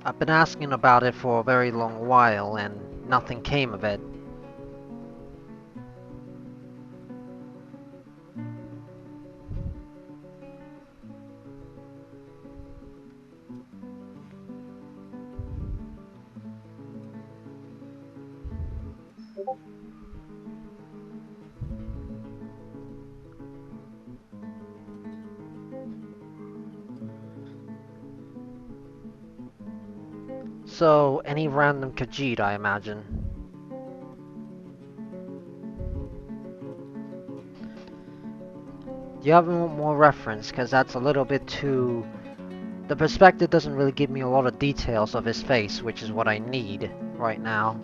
I've been asking about it for a very long while and nothing came of it. So, any random Khajiit, I imagine. Do you have more reference? Because that's a little bit too... The perspective doesn't really give me a lot of details of his face, which is what I need right now.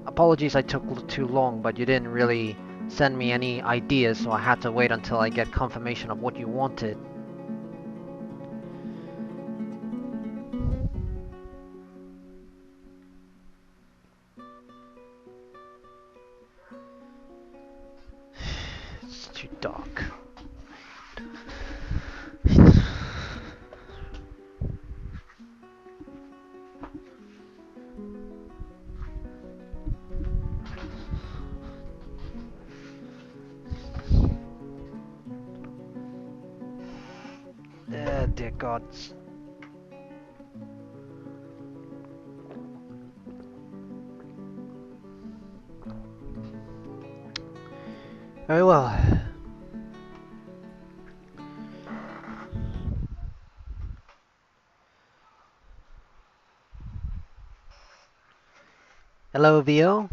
Apologies I took too long, but you didn't really send me any ideas, so I had to wait until I get confirmation of what you wanted. It's too dark. Dear gods. Very well. Hello, VO.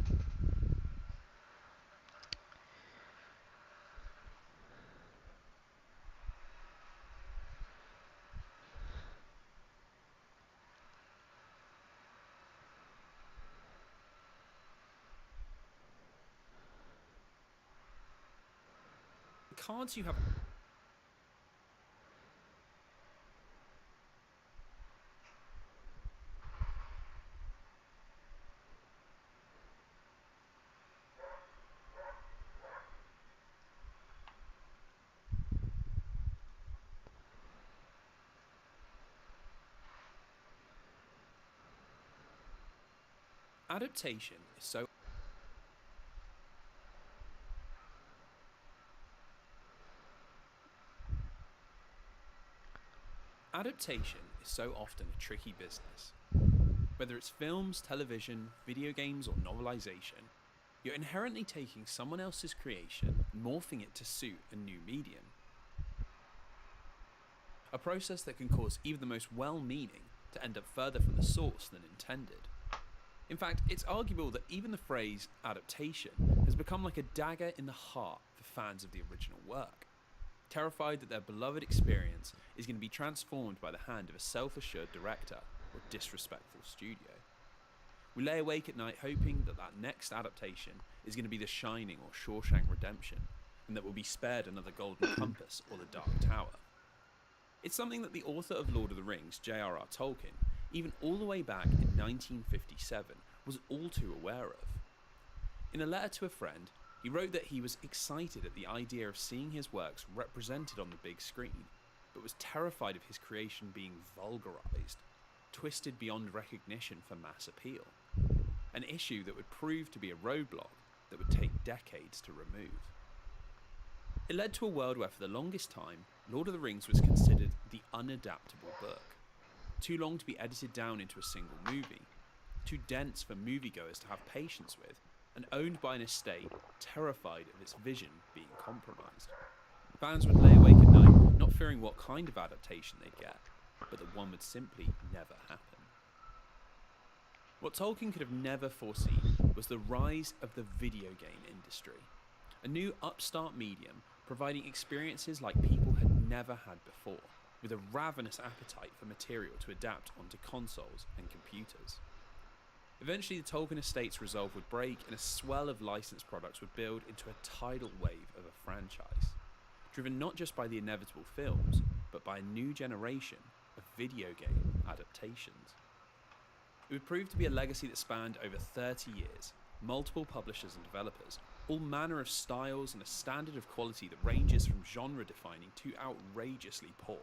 Cards you have. Adaptation is so often a tricky business. Whether it's films, television, video games, or novelization, you're inherently taking someone else's creation and morphing it to suit a new medium. A process that can cause even the most well-meaning to end up further from the source than intended. In fact, it's arguable that even the phrase adaptation has become like a dagger in the heart for fans of the original work, terrified that their beloved experience is going to be transformed by the hand of a self-assured director or disrespectful studio. We lay awake at night hoping that that next adaptation is going to be The Shining or Shawshank Redemption, and that we'll be spared another Golden Compass or The Dark Tower. It's something that the author of Lord of the Rings, J.R.R. Tolkien, even all the way back in 1957, was all too aware of. In a letter to a friend, he wrote that he was excited at the idea of seeing his works represented on the big screen, but was terrified of his creation being vulgarized, twisted beyond recognition for mass appeal, an issue that would prove to be a roadblock that would take decades to remove. It led to a world where for the longest time, Lord of the Rings was considered the unadaptable book. Too long to be edited down into a single movie, too dense for moviegoers to have patience with, and owned by an estate terrified of its vision being compromised. Fans would lay awake at night, not fearing what kind of adaptation they'd get, but that one would simply never happen. What Tolkien could have never foreseen was the rise of the video game industry, a new upstart medium providing experiences like people had never had before, with a ravenous appetite for material to adapt onto consoles and computers. Eventually, the Tolkien estate's resolve would break and a swell of licensed products would build into a tidal wave of a franchise, driven not just by the inevitable films, but by a new generation of video game adaptations. It would prove to be a legacy that spanned over 30 years, multiple publishers and developers, all manner of styles and a standard of quality that ranges from genre-defining to outrageously poor.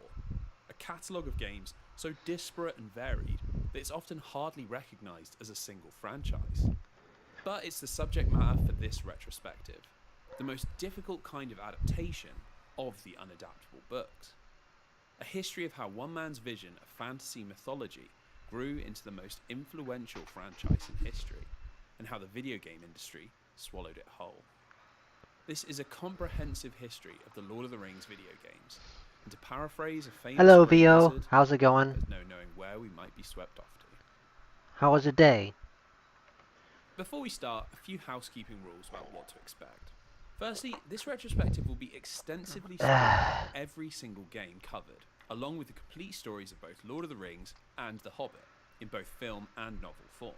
A catalogue of games so disparate and varied that it's often hardly recognised as a single franchise. But it's the subject matter for this retrospective, the most difficult kind of adaptation of the unadaptable books. A history of how one man's vision of fantasy mythology grew into the most influential franchise in history, and how the video game industry swallowed it whole. This is a comprehensive history of the Lord of the Rings video games, and to paraphrase a famous Hello, great Vio. wizard, How's it going? there's no knowing where we might be swept off to. How was your day? Before we start, a few housekeeping rules about what to expect. Firstly, this retrospective will be extensively spoiling every single game covered, along with the complete stories of both Lord of the Rings and The Hobbit, in both film and novel form,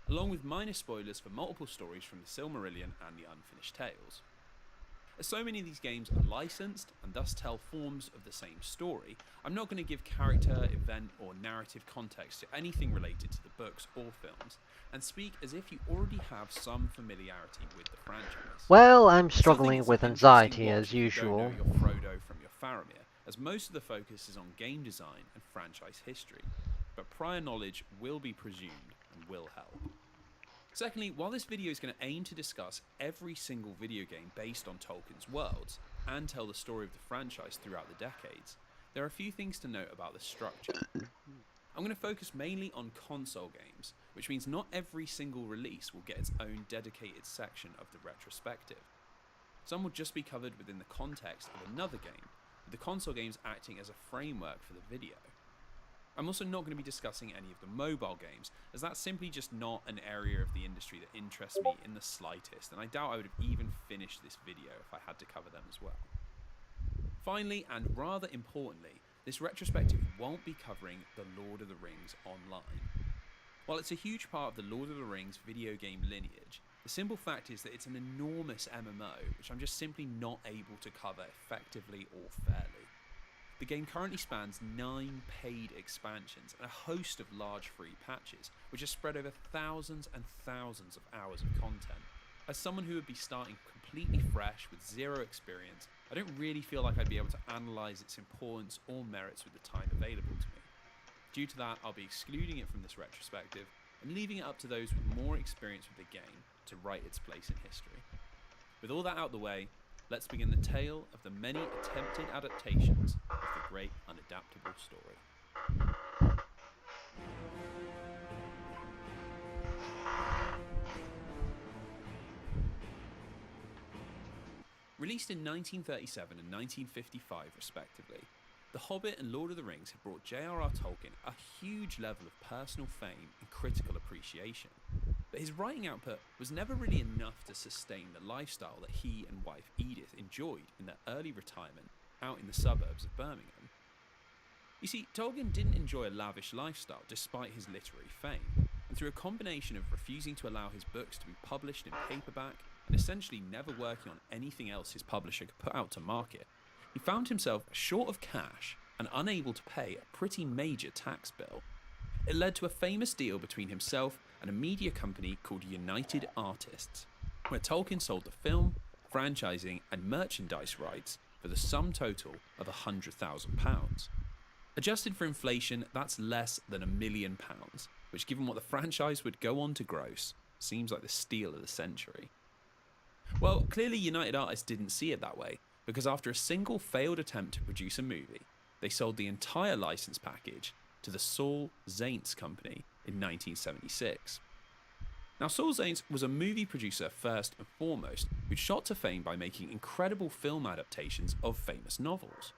along with minor spoilers for multiple stories from the Silmarillion and the Unfinished Tales. As so many of these games are licensed and thus tell forms of the same story, I'm not going to give character, event, or narrative context to anything related to the books or films, and speak as if you already have some familiarity with the franchise. Well, I'm I still think struggling it's with an interesting anxiety watch as if you usual. don't know your Frodo from your Faramir, as most of the focus is on game design and franchise history, but prior knowledge will be presumed and will help. Secondly, while this video is going to aim to discuss every single video game based on Tolkien's worlds, and tell the story of the franchise throughout the decades, there are a few things to note about the structure. I'm going to focus mainly on console games, which means not every single release will get its own dedicated section of the retrospective. Some will just be covered within the context of another game, with the console games acting as a framework for the video. I'm also not going to be discussing any of the mobile games, as that's simply just not an area of the industry that interests me in the slightest, and I doubt I would have even finished this video if I had to cover them as well. Finally, and rather importantly, this retrospective won't be covering the Lord of the Rings online. While it's a huge part of the Lord of the Rings video game lineage, the simple fact is that it's an enormous MMO, which I'm just simply not able to cover effectively or fairly. The game currently spans 9 paid expansions and a host of large free patches, which are spread over thousands and thousands of hours of content. As someone who would be starting completely fresh with zero experience, I don't really feel like I'd be able to analyse its importance or merits with the time available to me. Due to that, I'll be excluding it from this retrospective and leaving it up to those with more experience with the game to write its place in history. With all that out the way, let's begin the tale of the many attempted adaptations of the great unadaptable story. Released in 1937 and 1955 respectively, The Hobbit and Lord of the Rings had brought J.R.R. Tolkien a huge level of personal fame and critical appreciation. But his writing output was never really enough to sustain the lifestyle that he and wife Edith enjoyed in their early retirement out in the suburbs of Birmingham. You see, Tolkien didn't enjoy a lavish lifestyle despite his literary fame, and through a combination of refusing to allow his books to be published in paperback and essentially never working on anything else his publisher could put out to market, he found himself short of cash and unable to pay a pretty major tax bill. It led to a famous deal between himself and a media company called United Artists, where Tolkien sold the film, franchising and merchandise rights for the sum total of £100,000. Adjusted for inflation, that's less than £1 million, which given what the franchise would go on to gross, seems like the steal of the century. Well, clearly United Artists didn't see it that way, because after a single failed attempt to produce a movie, they sold the entire license package to the Saul Zaentz Company in 1976. Now, Saul Zaentz was a movie producer first and foremost, who'd shot to fame by making incredible film adaptations of famous novels.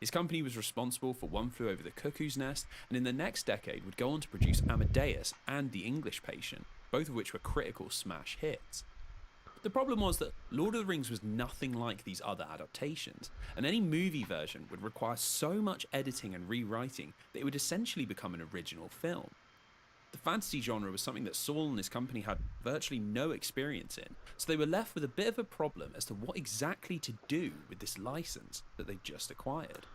His company was responsible for One Flew Over the Cuckoo's Nest, and in the next decade would go on to produce Amadeus and The English Patient, both of which were critical smash hits. The problem was that Lord of the Rings was nothing like these other adaptations, and any movie version would require so much editing and rewriting that it would essentially become an original film. The fantasy genre was something that Saul and his company had virtually no experience in, so they were left with a bit of a problem as to what exactly to do with this license that they'd just acquired.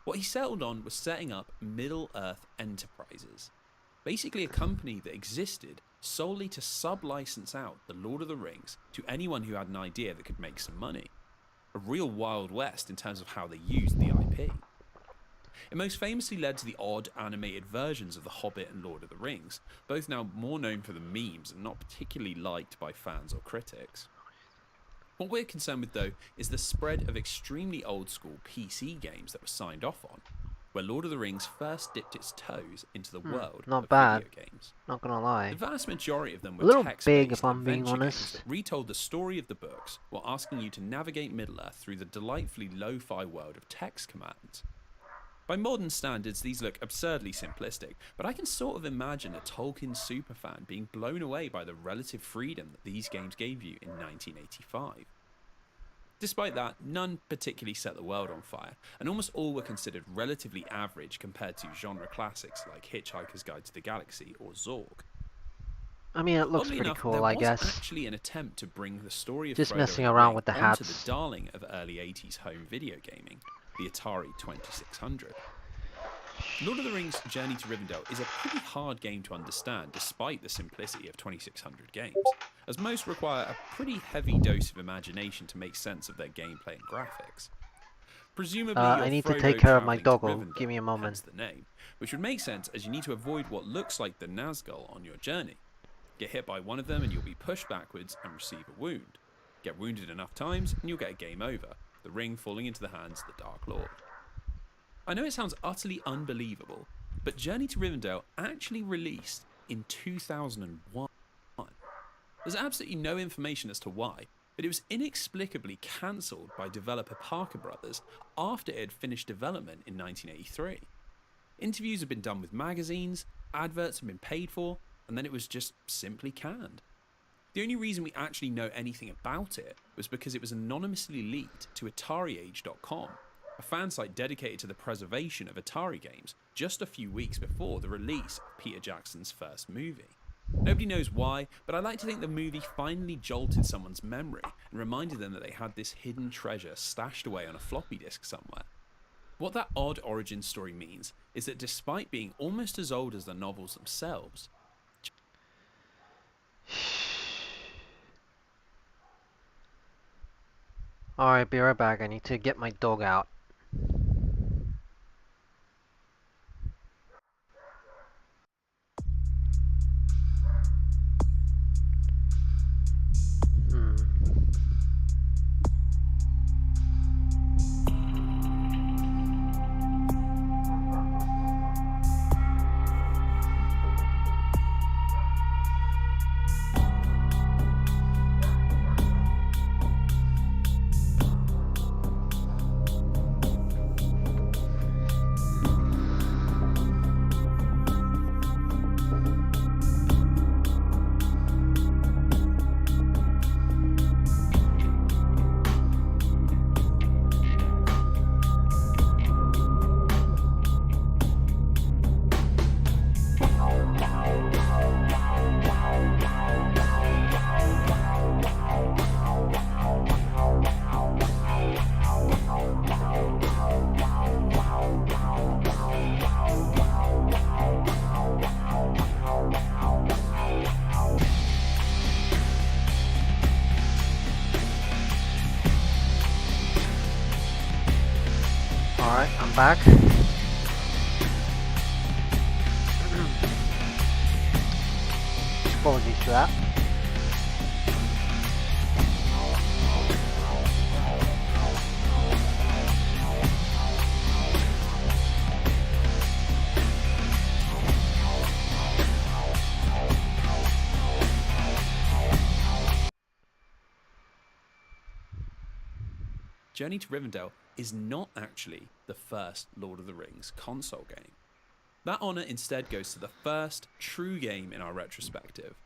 What he settled on was setting up Middle-earth Enterprises, basically a company that existed solely to sub-license out the Lord of the Rings to anyone who had an idea that could make some money. A real Wild West in terms of how they used the IP. It most famously led to the odd animated versions of The Hobbit and Lord of the Rings, both now more known for the memes and not particularly liked by fans or critics. What we're concerned with though is the spread of extremely old school PC games that were signed off on, where Lord of the Rings first dipped its toes into the world not of bad. video games. Not gonna lie. The vast majority of them A were little text-based big, if I'm being adventure games honest. that retold the story of the books while asking you to navigate Middle-earth through the delightfully lo-fi world of text commands. By modern standards, these look absurdly simplistic, but I can sort of imagine a Tolkien superfan being blown away by the relative freedom that these games gave you in 1985. Despite that, none particularly set the world on fire, and almost all were considered relatively average compared to genre classics like Hitchhiker's Guide to the Galaxy or Zorg. I mean, it looks Oddly pretty enough, cool, there I was guess. actually an attempt to bring the story of Just Frodo messing and the around Ring with the onto hats. the darling of early 80s home video gaming, the Atari 2600. Lord of the Rings Journey to Rivendell is a pretty hard game to understand despite the simplicity of 2600 games, as most require a pretty heavy dose of imagination to make sense of their gameplay and graphics. Presumably, I you're need to Frodo take care of my travelling to doggo. Rivendell, Give me a moment. hence the name, which would make sense as you need to avoid what looks like the Nazgul on your journey. Get hit by one of them and you'll be pushed backwards and receive a wound. Get wounded enough times and you'll get a game over, the ring falling into the hands of the Dark Lord. I know it sounds utterly unbelievable, but Journey to Rivendell actually released in 2001. There's absolutely no information as to why, but it was inexplicably cancelled by developer Parker Brothers after it had finished development in 1983. Interviews had been done with magazines, adverts had been paid for, and then it was just simply canned. The only reason we actually know anything about it was because it was anonymously leaked to AtariAge.com, a fan site dedicated to the preservation of Atari games, just a few weeks before the release of Peter Jackson's first movie. Nobody knows why, but I like to think the movie finally jolted someone's memory and reminded them that they had this hidden treasure stashed away on a floppy disk somewhere. What that odd origin story means is that despite being almost as old as the novels themselves, Alright, be right back. I need to get my dog out. Alright, I'm back. Apologies for that. Journey to Rivendell is not actually the first Lord of the Rings console game. That honour instead goes to the first true game in our retrospective,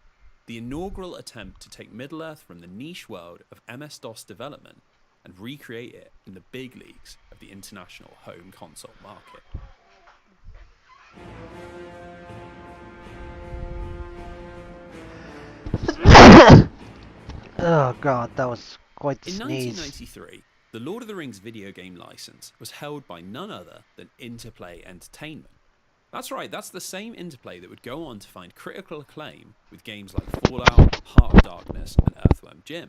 the inaugural attempt to take Middle-earth from the niche world of MS-DOS development and recreate it in the big leagues of the international home console market. Oh god, that was quite the In sneeze. 1993, the Lord of the Rings video game license was held by none other than Interplay Entertainment. That's right, that's the same Interplay that would go on to find critical acclaim with games like Fallout, Heart of Darkness, and Earthworm Jim.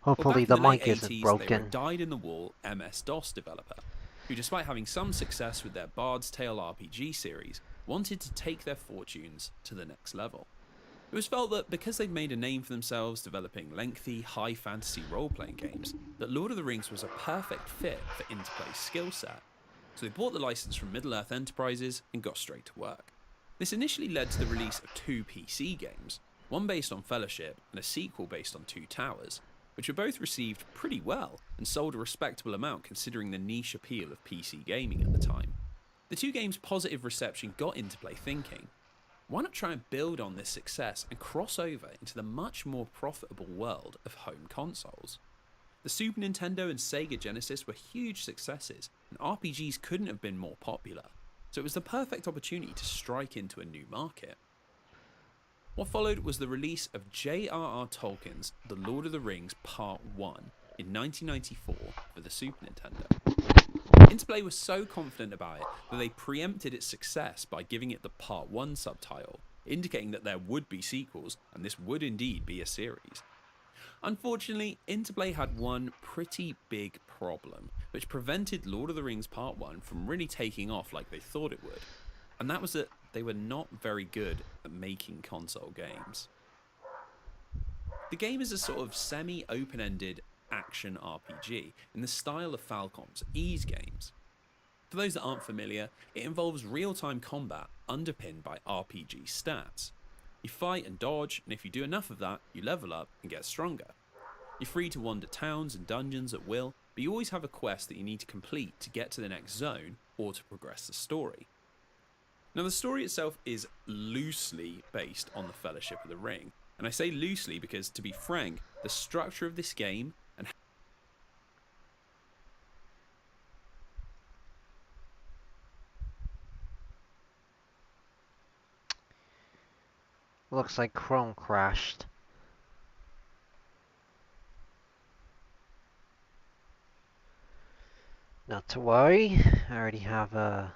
But Hopefully back in the the late mic isn't 80s, they were a broken. dyed-in-the-wall MS-DOS developer, who despite having some success with their Bard's Tale RPG series, wanted to take their fortunes to the next level. It was felt that because they'd made a name for themselves developing lengthy, high fantasy role-playing games, that Lord of the Rings was a perfect fit for Interplay's skill set. So they bought the license from Middle-earth Enterprises and got straight to work. This initially led to the release of 2 PC games, one based on Fellowship and a sequel based on Two Towers, which were both received pretty well and sold a respectable amount considering the niche appeal of PC gaming at the time. The 2 games' positive reception got Interplay thinking, why not try and build on this success and cross over into the much more profitable world of home consoles? The Super Nintendo and Sega Genesis were huge successes, and RPGs couldn't have been more popular, so it was the perfect opportunity to strike into a new market. What followed was the release of J.R.R. Tolkien's The Lord of the Rings Part 1 in 1994 for the Super Nintendo. Interplay was so confident about it that they preempted its success by giving it the Part 1 subtitle, indicating that there would be sequels and this would indeed be a series. Unfortunately, Interplay had one pretty big problem, which prevented Lord of the Rings Part 1 from really taking off like they thought it would, and that was that they were not very good at making console games. The game is a sort of semi-open-ended action RPG in the style of Falcom's Ys games. For those that aren't familiar, it involves real-time combat underpinned by RPG stats. You fight and dodge, and if you do enough of that, you level up and get stronger. You're free to wander towns and dungeons at will, but you always have a quest that you need to complete to get to the next zone or to progress the story. Now, the story itself is loosely based on the Fellowship of the Ring, and I say loosely because, to be frank, the structure of this game and Looks like Chrome crashed. Not to worry, I already have a...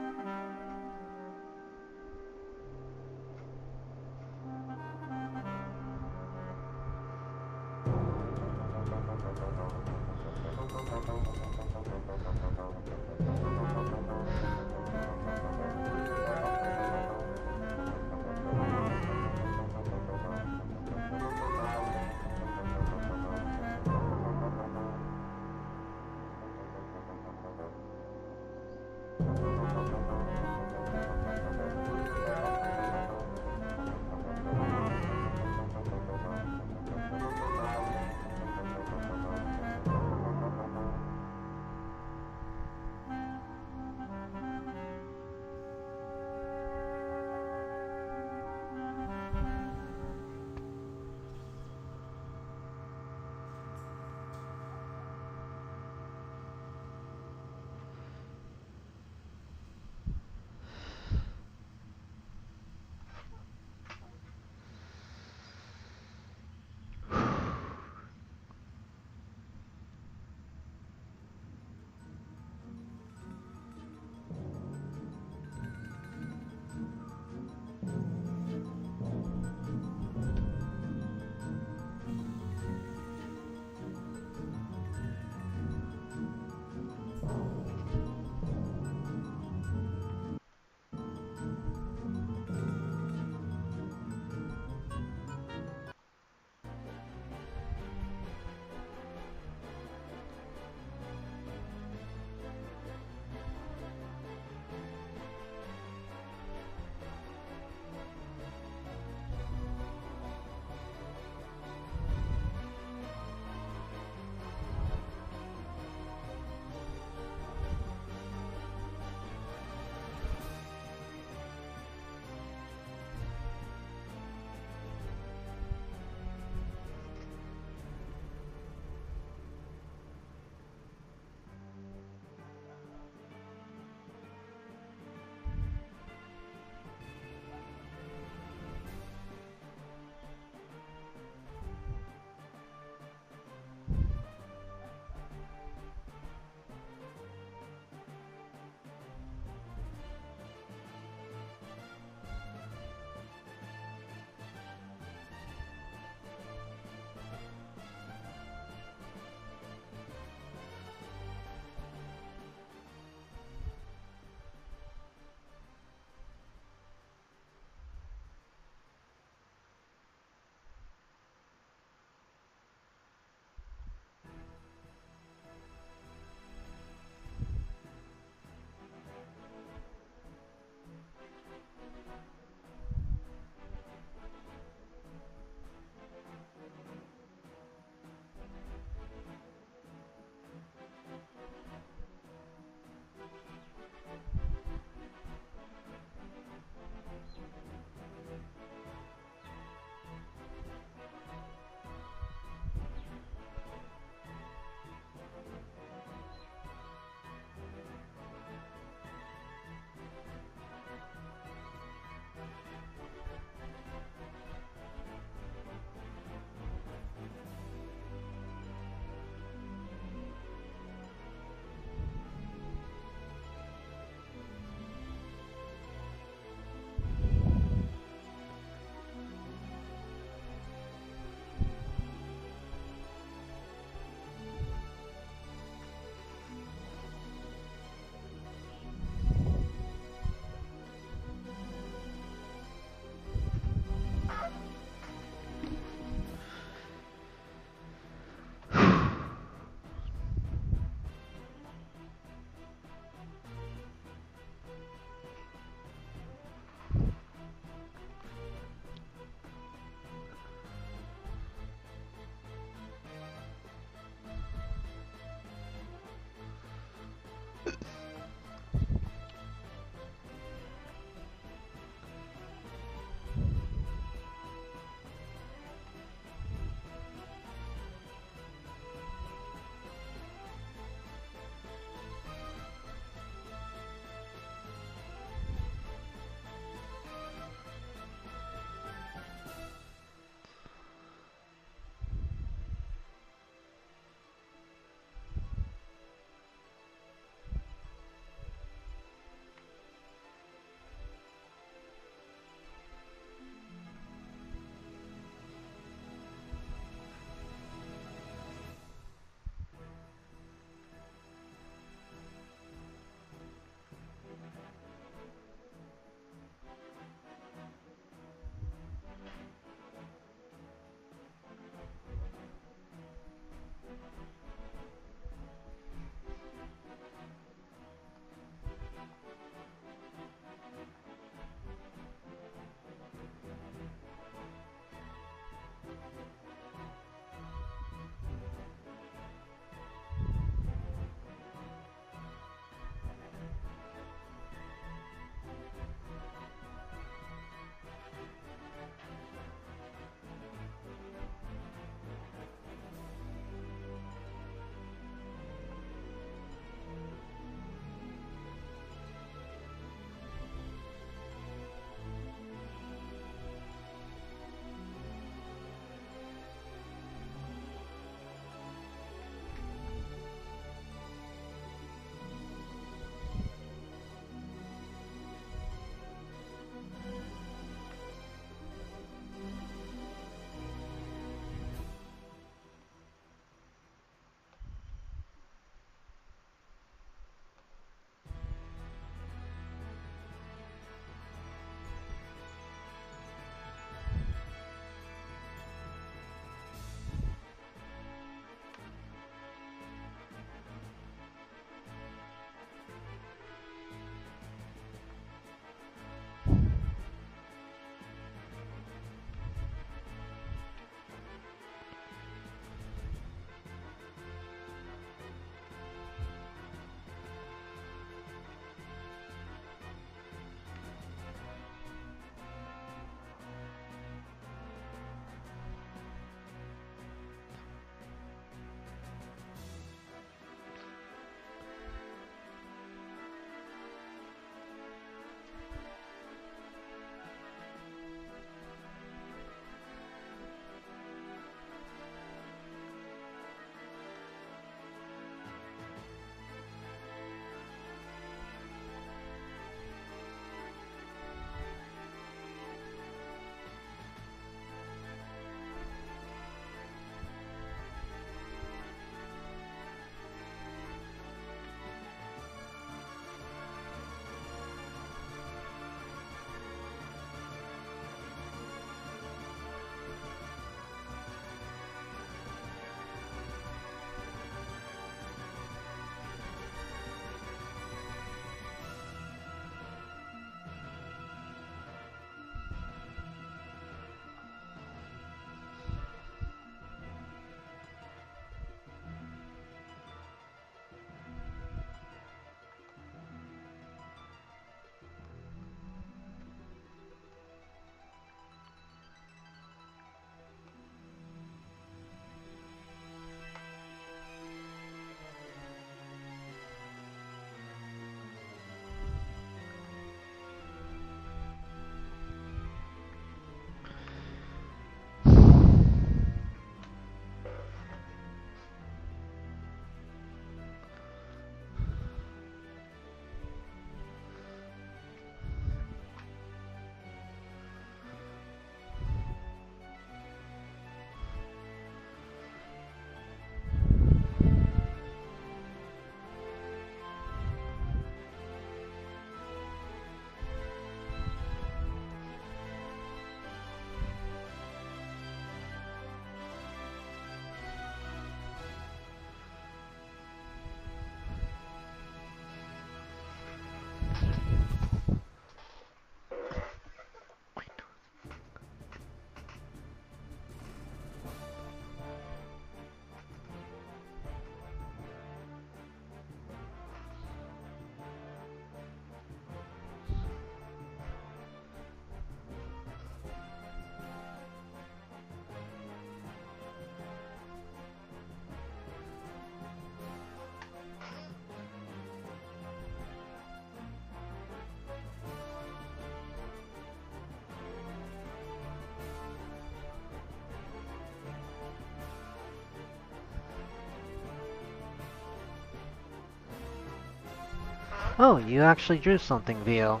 Oh, you actually drew something, VO.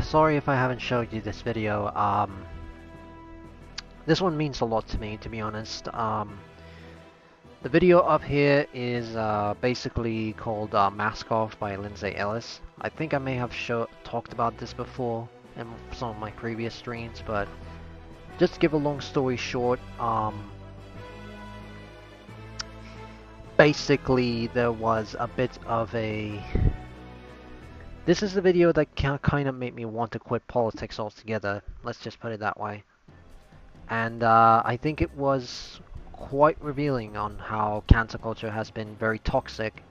Sorry if I haven't showed you this video. This one means a lot to me, to be honest. The video up here is basically called Mask Off by Lindsay Ellis. I think I may have talked about this before in some of my previous streams, but just to give a long story short, basically there was a bit of a... This is the video that kind of made me want to quit politics altogether, let's just put it that way. And I think it was quite revealing on how cancel culture has been very toxic,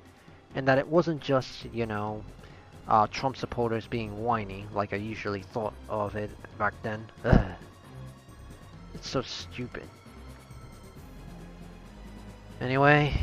and that it wasn't just, you know, Trump supporters being whiny, like I usually thought of it back then. Ugh. It's so stupid. Anyway...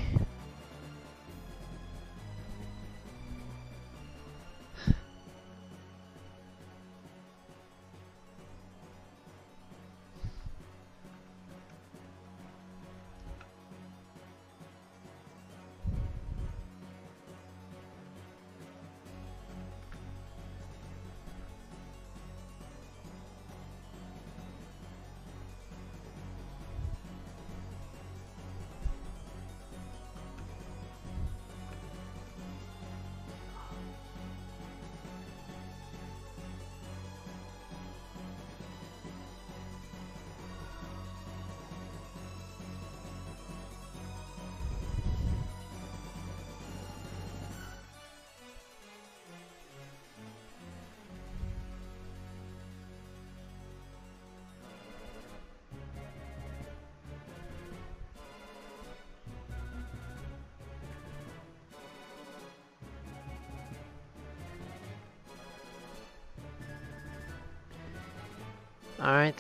Alright,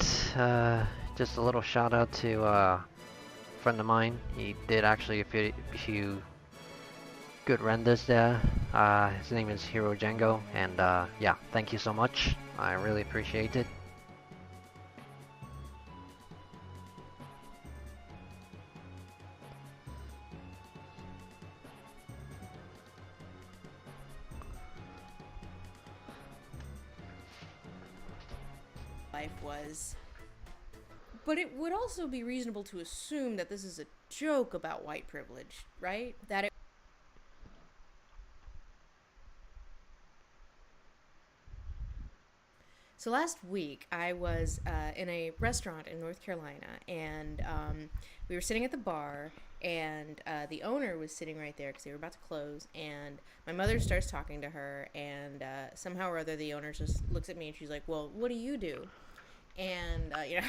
just a little shout out to a friend of mine. He did actually a few good renders there. His name is Hiro Django, and yeah, thank you so much. I really appreciate it. Life was. But it would also be reasonable to assume that this is a joke about white privilege, right? That it... So last week, I was in a restaurant in North Carolina, and we were sitting at the bar, and the owner was sitting right there because they were about to close, and my mother starts talking to her, and somehow or other the owner just looks at me, and she's like, well, what do you do? And, you know,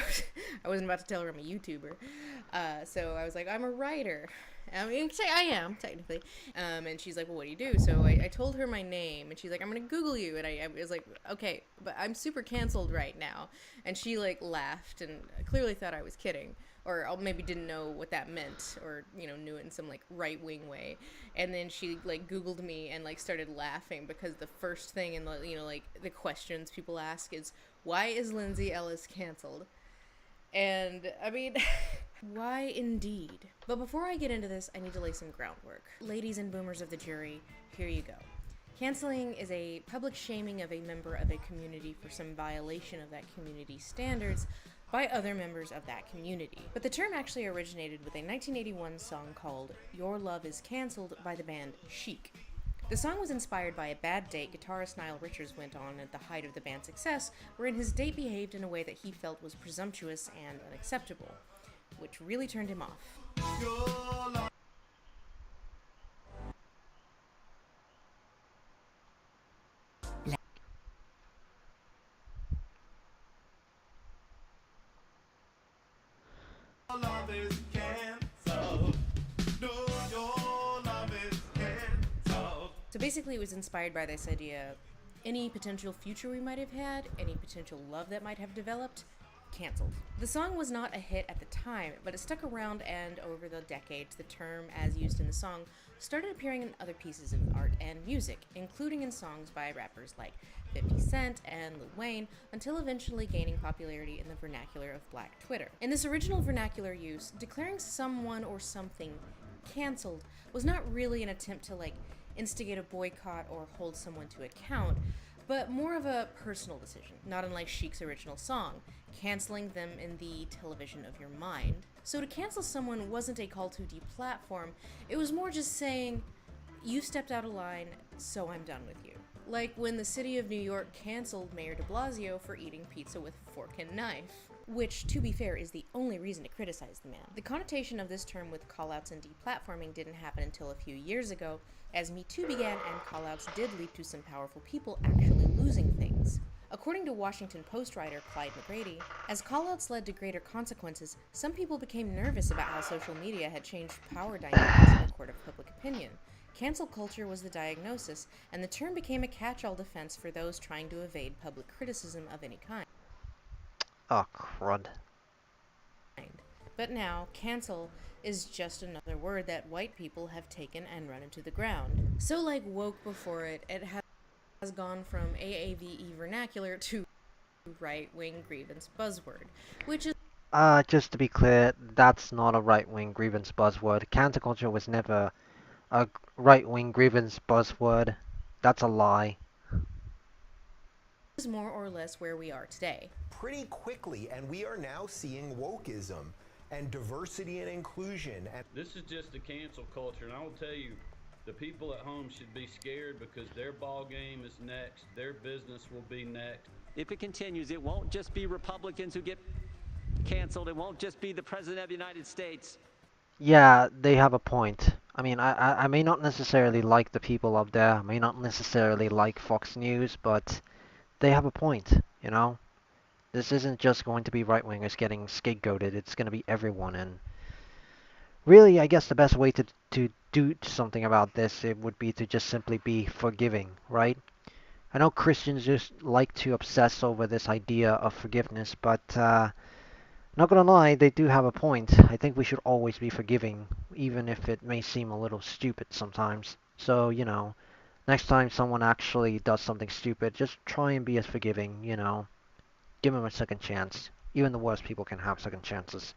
I wasn't about to tell her I'm a YouTuber. So I was like, I'm a writer. I mean, I am, technically. And she's like, well, what do you do? So I told her my name, and she's like, I'm going to Google you. And I was like, okay, but I'm super canceled right now. And she, like, laughed and clearly thought I was kidding. Or maybe didn't know what that meant, or, you know, knew it in some, like, right-wing way. And then she, like, Googled me and, like, started laughing because the first thing in the, you know, like, the questions people ask is, why is Lindsay Ellis canceled? And, I mean, why indeed? But before I get into this, I need to lay some groundwork. Ladies and boomers of the jury, here you go. Canceling is a public shaming of a member of a community for some violation of that community's standards, by other members of that community. But the term actually originated with a 1981 song called Your Love Is Cancelled by the band Chic. The song was inspired by a bad date guitarist Nile Richards went on at the height of the band's success, wherein his date behaved in a way that he felt was presumptuous and unacceptable, which really turned him off. So basically it was inspired by this idea, any potential future we might have had, any potential love that might have developed, canceled. The song was not a hit at the time, but it stuck around, and over the decades the term, as used in the song, started appearing in other pieces of art and music, including in songs by rappers like 50 Cent and Lil Wayne, until eventually gaining popularity in the vernacular of Black Twitter. In this original vernacular use, declaring someone or something canceled was not really an attempt to instigate a boycott or hold someone to account, but more of a personal decision, not unlike Chic's original song, canceling them in the television of your mind. So to cancel someone wasn't a call to deplatform, it was more just saying, you stepped out of line, so I'm done with you. Like when the city of New York canceled Mayor de Blasio for eating pizza with a fork and knife. Which, to be fair, is the only reason to criticize the man. The connotation of this term with callouts and deplatforming didn't happen until a few years ago, as Me Too began and callouts did lead to some powerful people actually losing things. According to Washington Post writer Clyde McGrady, as callouts led to greater consequences, some people became nervous about how social media had changed power dynamics in the court of public opinion. Cancel culture was the diagnosis, and the term became a catch-all defense for those trying to evade public criticism of any kind. Oh, crud. But now, cancel is just another word that white people have taken and run into the ground. So like woke before it, it has gone from AAVE vernacular to right-wing grievance buzzword, which is... Just to be clear, that's not a right-wing grievance buzzword. Cancel culture was never a right-wing grievance buzzword. That's a lie. Is more or less where we are today. Pretty quickly, and we are now seeing wokeism and diversity and inclusion. And this is just the cancel culture, and I will tell you, the people at home should be scared because their ball game is next. Their business will be next. If it continues, it won't just be Republicans who get canceled. It won't just be the President of the United States. Yeah, they have a point. I mean, I may not necessarily like the people up there. I may not necessarily like Fox News, but they have a point, you know? This isn't just going to be right-wingers getting scapegoated. It's going to be everyone, and really, I guess the best way to do something about this, it would be to just simply be forgiving, right? I know Christians just like to obsess over this idea of forgiveness, but not gonna lie, they do have a point. I think we should always be forgiving, even if it may seem a little stupid sometimes. So, you know, next time someone actually does something stupid, just try and be as forgiving, you know. Give them a second chance. Even the worst people can have second chances.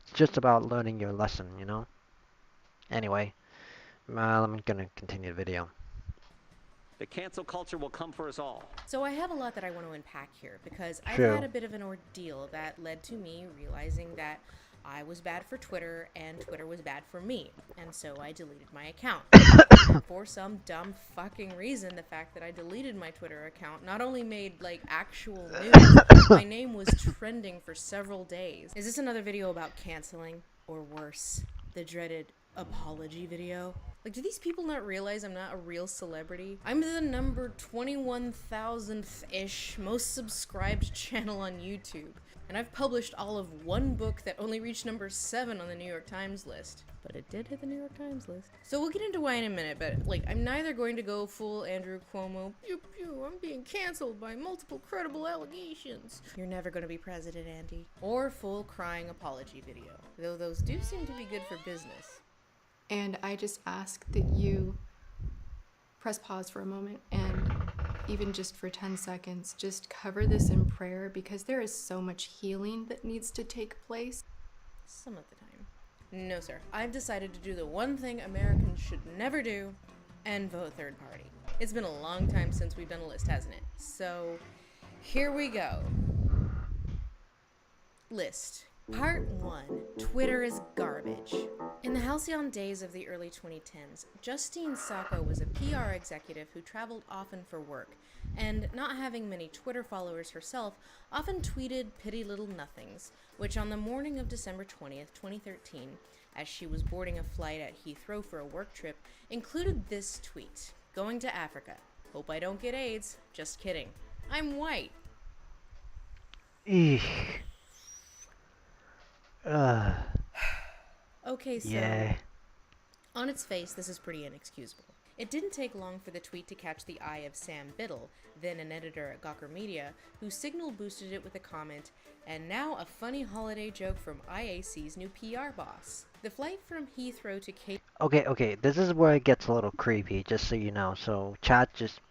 It's just about learning your lesson, you know? Anyway, I'm gonna continue the video. The cancel culture will come for us all. So I have a lot that I want to unpack here, because I've True. had a bit of an ordeal that led to me realizing that I was bad for Twitter and Twitter was bad for me, and so I deleted my account. And for some dumb fucking reason, the fact that I deleted my Twitter account not only made actual news, my name was trending for several days. Is this another video about canceling? Or worse, the dreaded apology video? Do these people not realize I'm not a real celebrity? I'm the number 21,000th-ish most subscribed channel on YouTube. And I've published all of one book that only reached number 7 on the New York Times list. But it did hit the New York Times list. So we'll get into why in a minute, but I'm neither going to go full Andrew Cuomo, pew pew, I'm being canceled by multiple credible allegations. You're never going to be president, Andy. Or full crying apology video. Though those do seem to be good for business. And I just ask that you press pause for a moment and even just for 10 seconds, just cover this in prayer, because there is so much healing that needs to take place. Some of the time. No, sir. I've decided to do the one thing Americans should never do, and vote third party. It's been a long time since we've done a list, hasn't it? So, here we go. List. Part 1. Twitter is garbage. In the halcyon days of the early 2010s, Justine Sacco was a PR executive who traveled often for work, and not having many Twitter followers herself, often tweeted pitty little nothings, which on the morning of December 20th, 2013, as she was boarding a flight at Heathrow for a work trip, included this tweet: "Going to Africa. Hope I don't get AIDS. Just kidding. I'm white." Eesh. Okay, so Yeah. on its face, this is pretty inexcusable. It didn't take long for the tweet to catch the eye of Sam Biddle, then an editor at Gawker Media, who signal boosted it with a comment, "And now a funny holiday joke from IAC's new PR boss." The flight from Heathrow to Cape Okay, this is where it gets a little creepy, just so you know. So, chat, just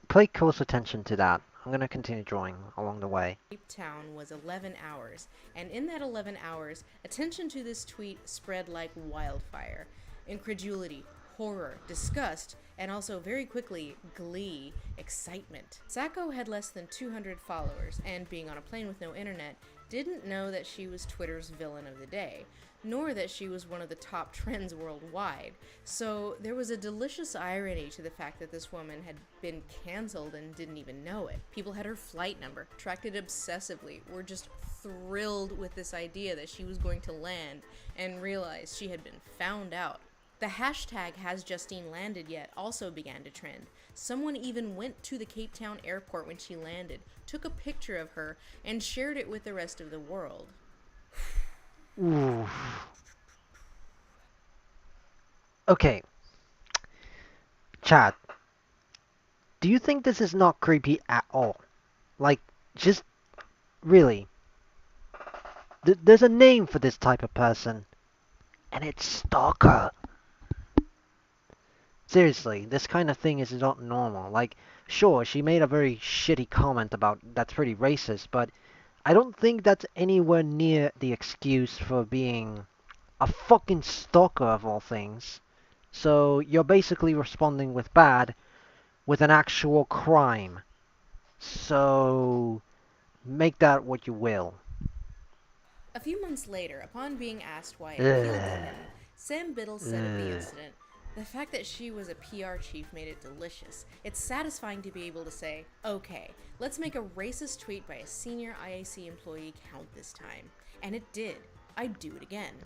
pay close attention to that. I'm gonna continue drawing along the way. Town was 11 hours, and in that 11 hours, attention to this tweet spread like wildfire. Incredulity, horror, disgust, and also very quickly, glee, excitement. Sacco had less than 200 followers, and being on a plane with no internet, didn't know that she was Twitter's villain of the day, nor that she was one of the top trends worldwide. So there was a delicious irony to the fact that this woman had been cancelled and didn't even know it. People had her flight number, tracked it obsessively, were just thrilled with this idea that she was going to land, and realized she had been found out. The hashtag #HasJustineLandedYet also began to trend. Someone even went to the Cape Town airport when she landed, took a picture of her, and shared it with the rest of the world. Ooh. Okay. Chat. Do you think this is not creepy at all? Like, just really. There's a name for this type of person, and it's stalker. Seriously, this kind of thing is not normal. Like, sure, she made a very shitty comment about that's pretty racist, but I don't think that's anywhere near the excuse for being a fucking stalker of all things. So you're basically responding with bad with an actual crime. So make that what you will. A few months later, upon being asked why it appealed to him, Sam Biddle said of the incident, "The fact that she was a PR chief made it delicious. It's satisfying to be able to say, okay, let's make a racist tweet by a senior IAC employee count this time. And it did. I'd do it again."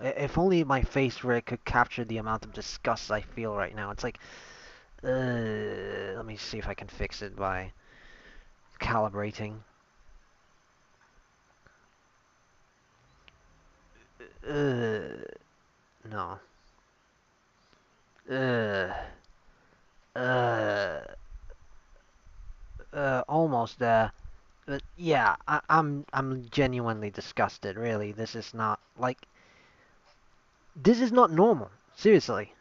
If only my face rig could capture the amount of disgust I feel right now. It's like, let me see if I can fix it by calibrating. No. Almost there. But yeah, I'm genuinely disgusted. Really, this is not this is not normal. Seriously,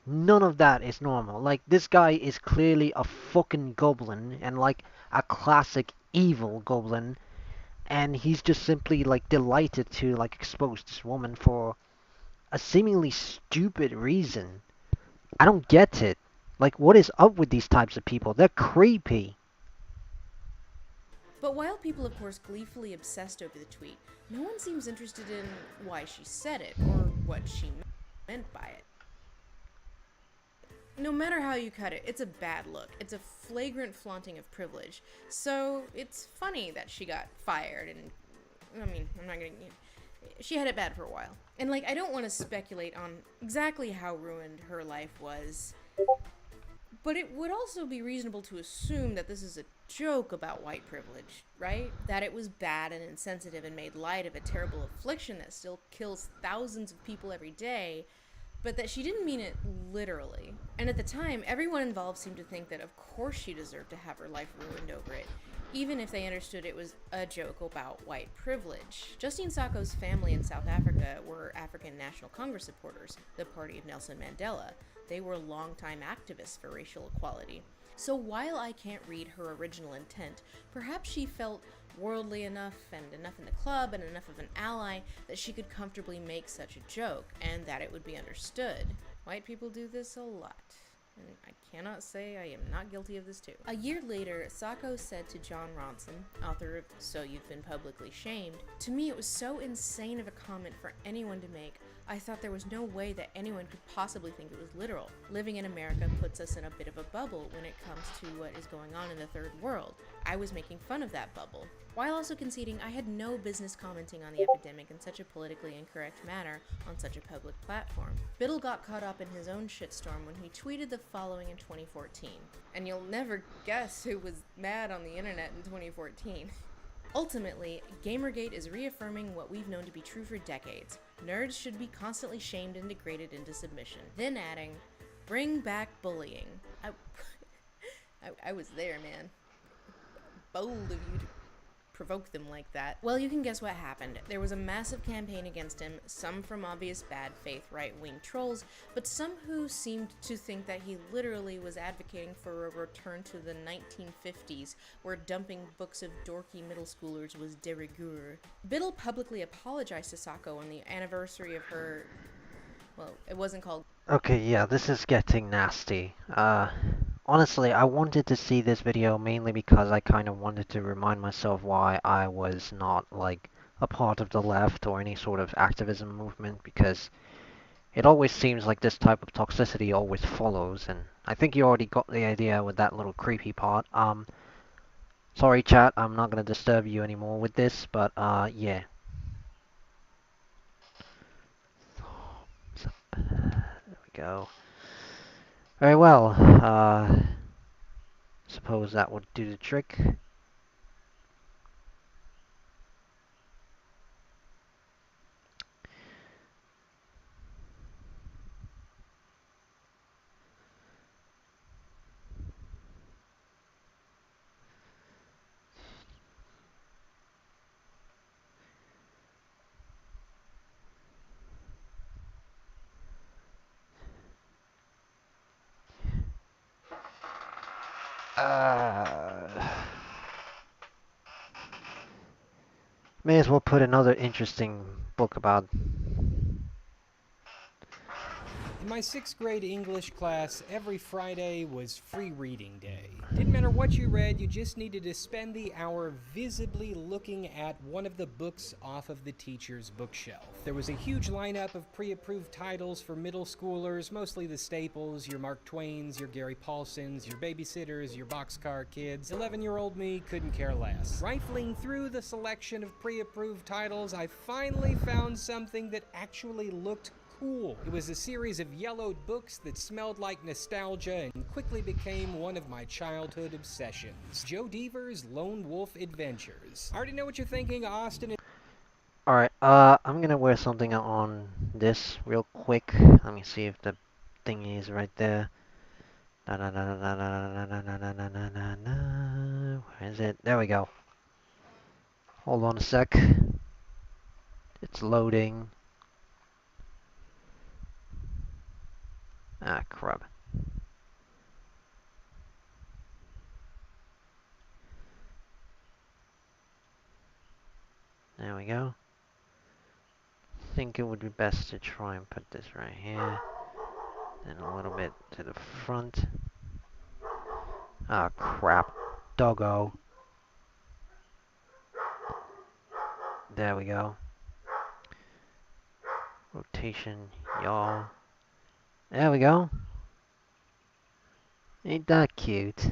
none of that is normal. Like, this guy is clearly a fucking goblin, and like a classic evil goblin, and he's just simply like delighted to like expose this woman for a seemingly stupid reason. I don't get it. Like, what is up with these types of people? They're creepy. But while people, of course, gleefully obsessed over the tweet, no one seems interested in why she said it or what she meant by it. No matter how you cut it, it's a bad look. It's a flagrant flaunting of privilege. So it's funny that she got fired, and I mean, I'm not gonna... She had it bad for a while. And like, I don't want to speculate on exactly how ruined her life was, but it would also be reasonable to assume that this is a joke about white privilege, right? That it was bad and insensitive and made light of a terrible affliction that still kills thousands of people every day, but that she didn't mean it literally. And at the time, everyone involved seemed to think that of course she deserved to have her life ruined over it, even if they understood it was a joke about white privilege. Justine Sacco's family in South Africa were African National Congress supporters, the party of Nelson Mandela. They were longtime activists for racial equality. So while I can't read her original intent, perhaps she felt worldly enough and enough in the club and enough of an ally that she could comfortably make such a joke, and that it would be understood. White people do this a lot. And I cannot say I am not guilty of this too. A year later, Sacco said to John Ronson, author of So You've Been Publicly Shamed, "To me it was so insane of a comment for anyone to make. I thought there was no way that anyone could possibly think it was literal. Living in America puts us in a bit of a bubble when it comes to what is going on in the third world. I was making fun of that bubble," while also conceding I had no business commenting on the epidemic in such a politically incorrect manner on such a public platform. Biddle got caught up in his own shitstorm when he tweeted the following in 2014. And you'll never guess who was mad on the internet in 2014. Ultimately, Gamergate is reaffirming what we've known to be true for decades. Nerds should be constantly shamed and degraded into submission. Then adding, "Bring back bullying." I was there, man. Bold of you to provoke them like that. Well, you can guess what happened. There was a massive campaign against him, some from obvious bad faith right-wing trolls, but some who seemed to think that he literally was advocating for a return to the 1950s, where dumping books of dorky middle schoolers was de rigueur. Biddle publicly apologized to Sacco on the anniversary of her... Well, it wasn't called... Okay, yeah, this is getting nasty. Honestly, I wanted to see this video mainly because I kind of wanted to remind myself why I was not, like, a part of the left or any sort of activism movement, because it always seems like this type of toxicity always follows, and I think you already got the idea with that little creepy part. Sorry chat, I'm not gonna disturb you anymore with this, but, yeah. There we go. Very well, suppose that would do the trick. May as well put another interesting book about... In my 6th grade English class, every Friday was free reading day. Didn't matter what you read, you just needed to spend the hour visibly looking at one of the books off of the teacher's bookshelf. There was a huge lineup of pre-approved titles for middle schoolers, mostly the staples, your Mark Twains, your Gary Paulsons, your Babysitters, your Boxcar Kids. 11-year-old me couldn't care less. Rifling through the selection of pre-approved titles, I finally found something that actually looked cool. It was a series of yellowed books that smelled like nostalgia and quickly became one of my childhood obsessions. Joe Deaver's Lone Wolf Adventures. I already know what you're thinking, Austin. Alright, I'm gonna wear something on this real quick. Let me see if the thingy is right there. Where is it? There we go. Hold on a sec. It's loading. Ah, crap. There we go. I think it would be best to try and put this right here. Then a little bit to the front. Ah, crap. Doggo. There we go. Rotation, y'all. There we go. Ain't that cute?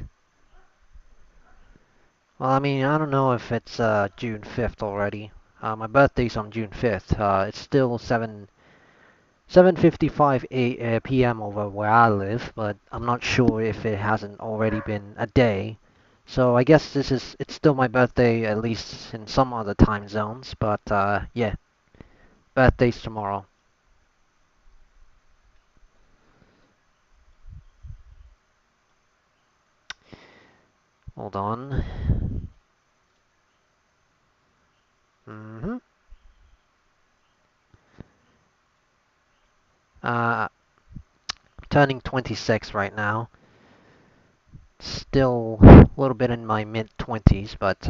Well, I mean, I don't know if it's June 5th already. My birthday's on June 5th. It's still 7:55 p.m. over where I live, but I'm not sure if it hasn't already been a day. So I guess it's still my birthday, at least in some other time zones, but yeah. Birthday's tomorrow. Hold on. Turning 26 right now. Still a little bit in my mid-20s, but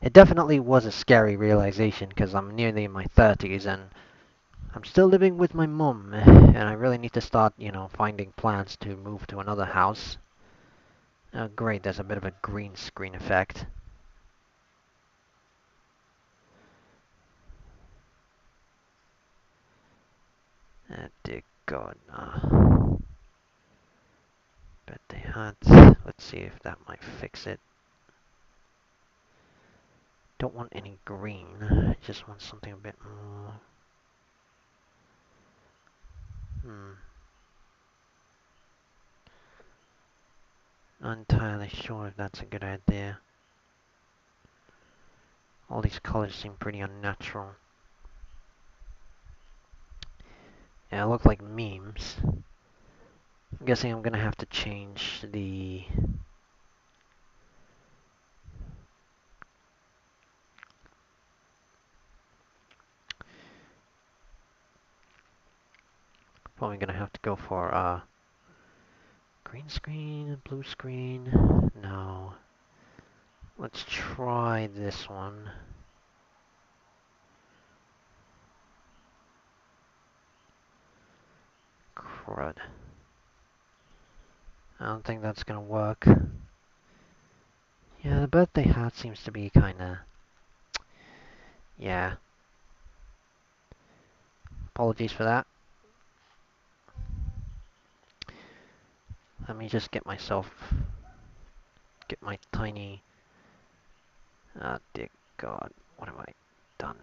it definitely was a scary realization because I'm nearly in my 30s, and I'm still living with my mum, and I really need to start, you know, finding plans to move to another house. Oh, great, there's a bit of a green screen effect. Dear God, birthday hat. Let's see if that might fix it. Don't want any green. I just want something a bit more. Not entirely sure if that's a good idea. All these colors seem pretty unnatural. Yeah, look like memes. I'm guessing I'm gonna have to change the... Probably gonna have to go for green screen, blue screen. No. Let's try this one. Crud. I don't think that's gonna work. Yeah, the birthday hat seems to be kinda... Yeah. Apologies for that. Let me just get myself... Get my tiny... Ah, dear God. What have I done?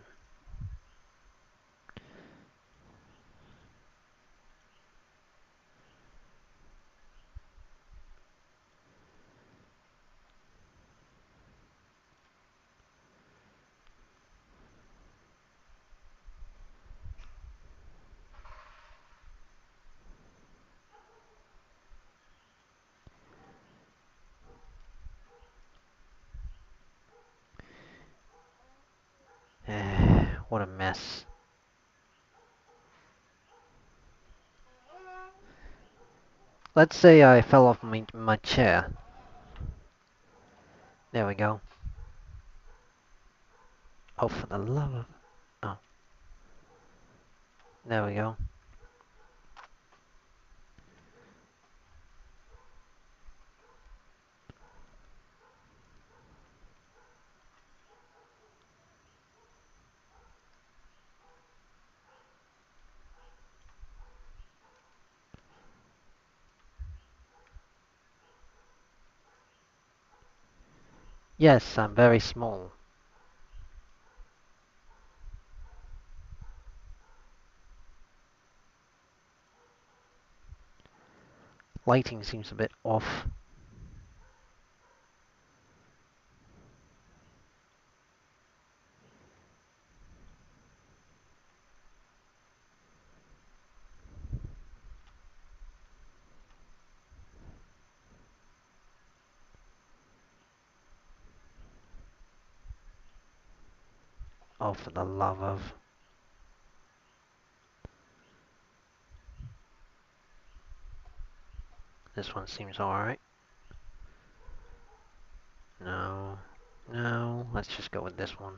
What a mess. Let's say I fell off my chair. There we go. Oh, for the love of... Oh. There we go. Yes, I'm very small. Lighting seems a bit off. Oh, for the love of... This one seems alright. No. No. Let's just go with this one.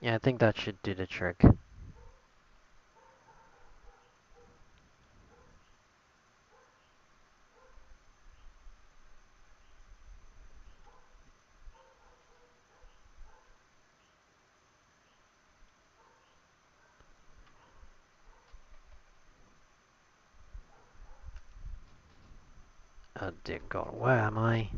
Yeah, I think that should do the trick. Oh dear God, where am I?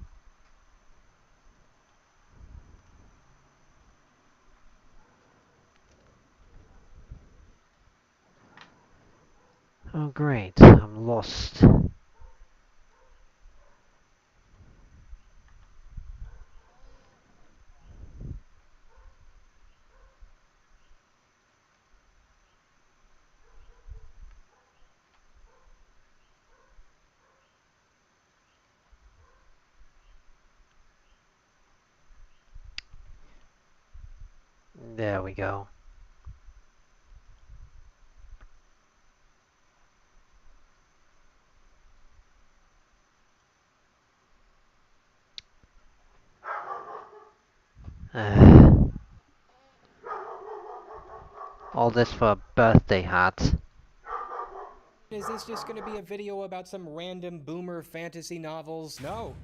Oh great, I'm lost. There we go. All this for a birthday hat. Is this just going to be a video about some random boomer fantasy novels? No.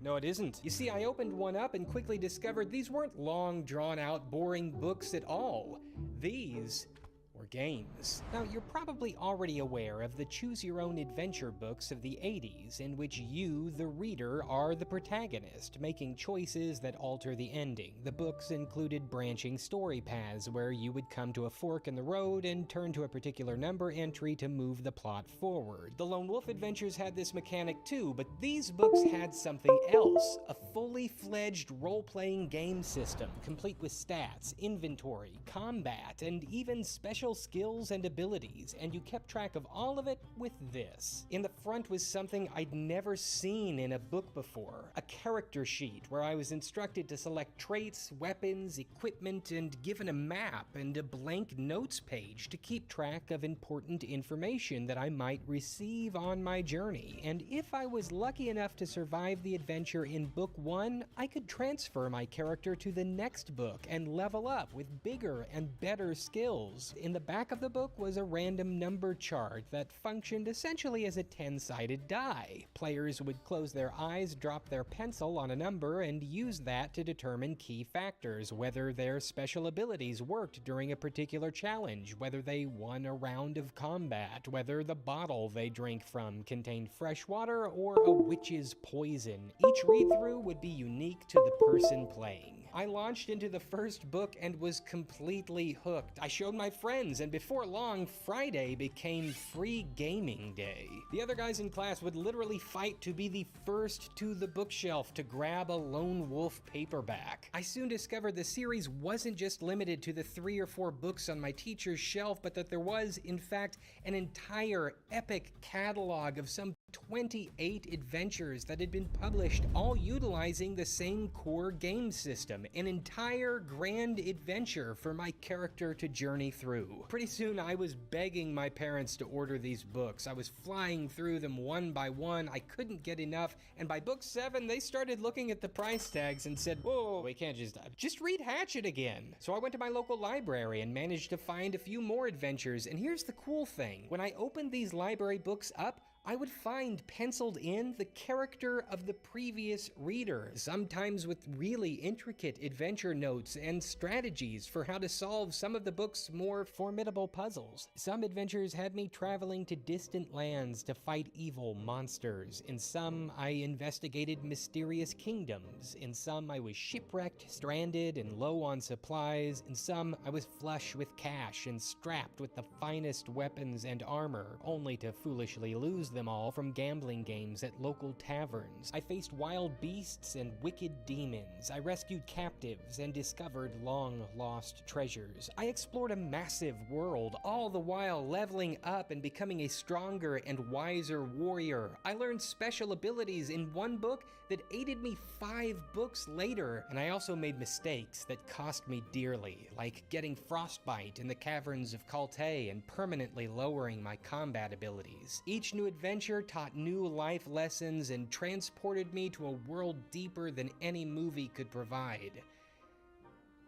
No it isn't. You see, I opened one up and quickly discovered these weren't long, drawn-out, boring books at all. These were games. Now, you're probably already aware of the choose-your-own-adventure books of the 80s, in which you, the reader, are the protagonist, making choices that alter the ending. The books included branching story paths, where you would come to a fork in the road and turn to a particular number entry to move the plot forward. The Lone Wolf Adventures had this mechanic too, but these books had something else. A fully fledged role-playing game system, complete with stats, inventory, combat, and even special skills and abilities, and you kept track of all of it with this. In the front was something I'd never seen in a book before, a character sheet where I was instructed to select traits, weapons, equipment, and given a map and a blank notes page to keep track of important information that I might receive on my journey. And if I was lucky enough to survive the adventure in book 1, I could transfer my character to the next book and level up with bigger and better skills. In the back of the book was a random number chart that functioned essentially as a 10-sided die. Players would close their eyes, drop their pencil on a number, and use that to determine key factors, whether their special abilities worked during a particular challenge, whether they won a round of combat, whether the bottle they drank from contained fresh water or a witch's poison. Each read-through would be unique to the person playing. I launched into the first book and was completely hooked. I showed my friends, and before long, Friday became free gaming day. The other guys in class would literally fight to be the first to the bookshelf to grab a Lone Wolf paperback. I soon discovered the series wasn't just limited to the 3 or 4 books on my teacher's shelf, but that there was, in fact, an entire epic catalog of some 28 adventures that had been published, all utilizing the same core game system. An entire grand adventure for my character to journey through. Pretty soon I was begging my parents to order these books. I was flying through them one by one. I couldn't get enough, and by book 7 they started looking at the price tags and said, whoa, we can't just read Hatchet again. So I went to my local library and managed to find a few more adventures, and here's the cool thing. When I opened these library books up, I would find penciled in the character of the previous reader, sometimes with really intricate adventure notes and strategies for how to solve some of the book's more formidable puzzles. Some adventures had me traveling to distant lands to fight evil monsters. In some, I investigated mysterious kingdoms. In some, I was shipwrecked, stranded, and low on supplies. In some, I was flush with cash and strapped with the finest weapons and armor, only to foolishly lose them all from gambling games at local taverns. I faced wild beasts and wicked demons. I rescued captives and discovered long-lost treasures. I explored a massive world, all the while leveling up and becoming a stronger and wiser warrior. I learned special abilities in one book that aided me 5 books later, and I also made mistakes that cost me dearly, like getting frostbite in the caverns of Kaltei and permanently lowering my combat abilities. Each new adventure taught new life lessons and transported me to a world deeper than any movie could provide.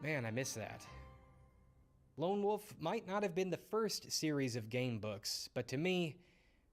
Man, I miss that. Lone Wolf might not have been the first series of game books, but to me,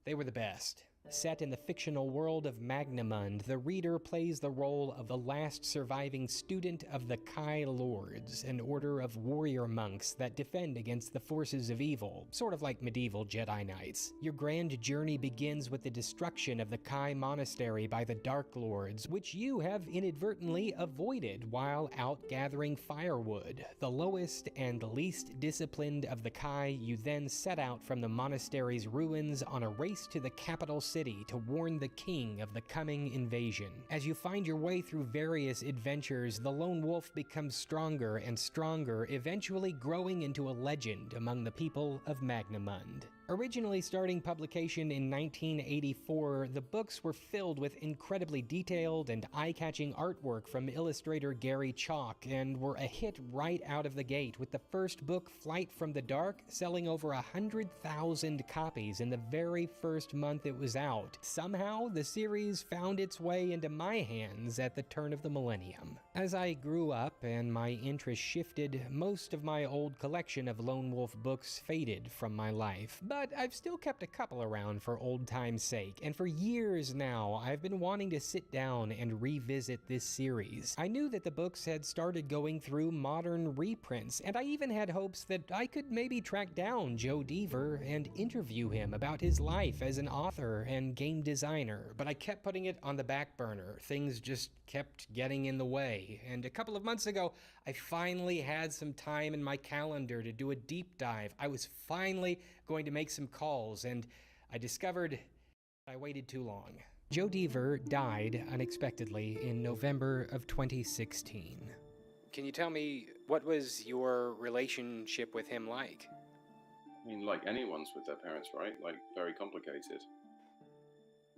they were the best. Set in the fictional world of Magnamund, the reader plays the role of the last surviving student of the Kai Lords, an order of warrior monks that defend against the forces of evil, sort of like medieval Jedi Knights. Your grand journey begins with the destruction of the Kai Monastery by the Dark Lords, which you have inadvertently avoided while out gathering firewood. The lowest and least disciplined of the Kai, you then set out from the monastery's ruins on a race to the capital city to warn the king of the coming invasion. As you find your way through various adventures, the Lone Wolf becomes stronger and stronger, eventually growing into a legend among the people of Magnamund. Originally starting publication in 1984, the books were filled with incredibly detailed and eye-catching artwork from illustrator Gary Chalk and were a hit right out of the gate, with the first book, Flight from the Dark, selling over 100,000 copies in the very first month it was out. Somehow, the series found its way into my hands at the turn of the millennium. As I grew up and my interest shifted, most of my old collection of Lone Wolf books faded from my life. But I've still kept a couple around for old time's sake, and for years now, I've been wanting to sit down and revisit this series. I knew that the books had started going through modern reprints, and I even had hopes that I could maybe track down Joe Dever and interview him about his life as an author and game designer, but I kept putting it on the back burner. Things just kept getting in the way, and a couple of months ago, I finally had some time in my calendar to do a deep dive. I was finally going to make some calls, and I discovered I waited too long. Joe Dever died unexpectedly in November of 2016. Can you tell me, what was your relationship with him like? I mean, like anyone's with their parents, right? Like, very complicated.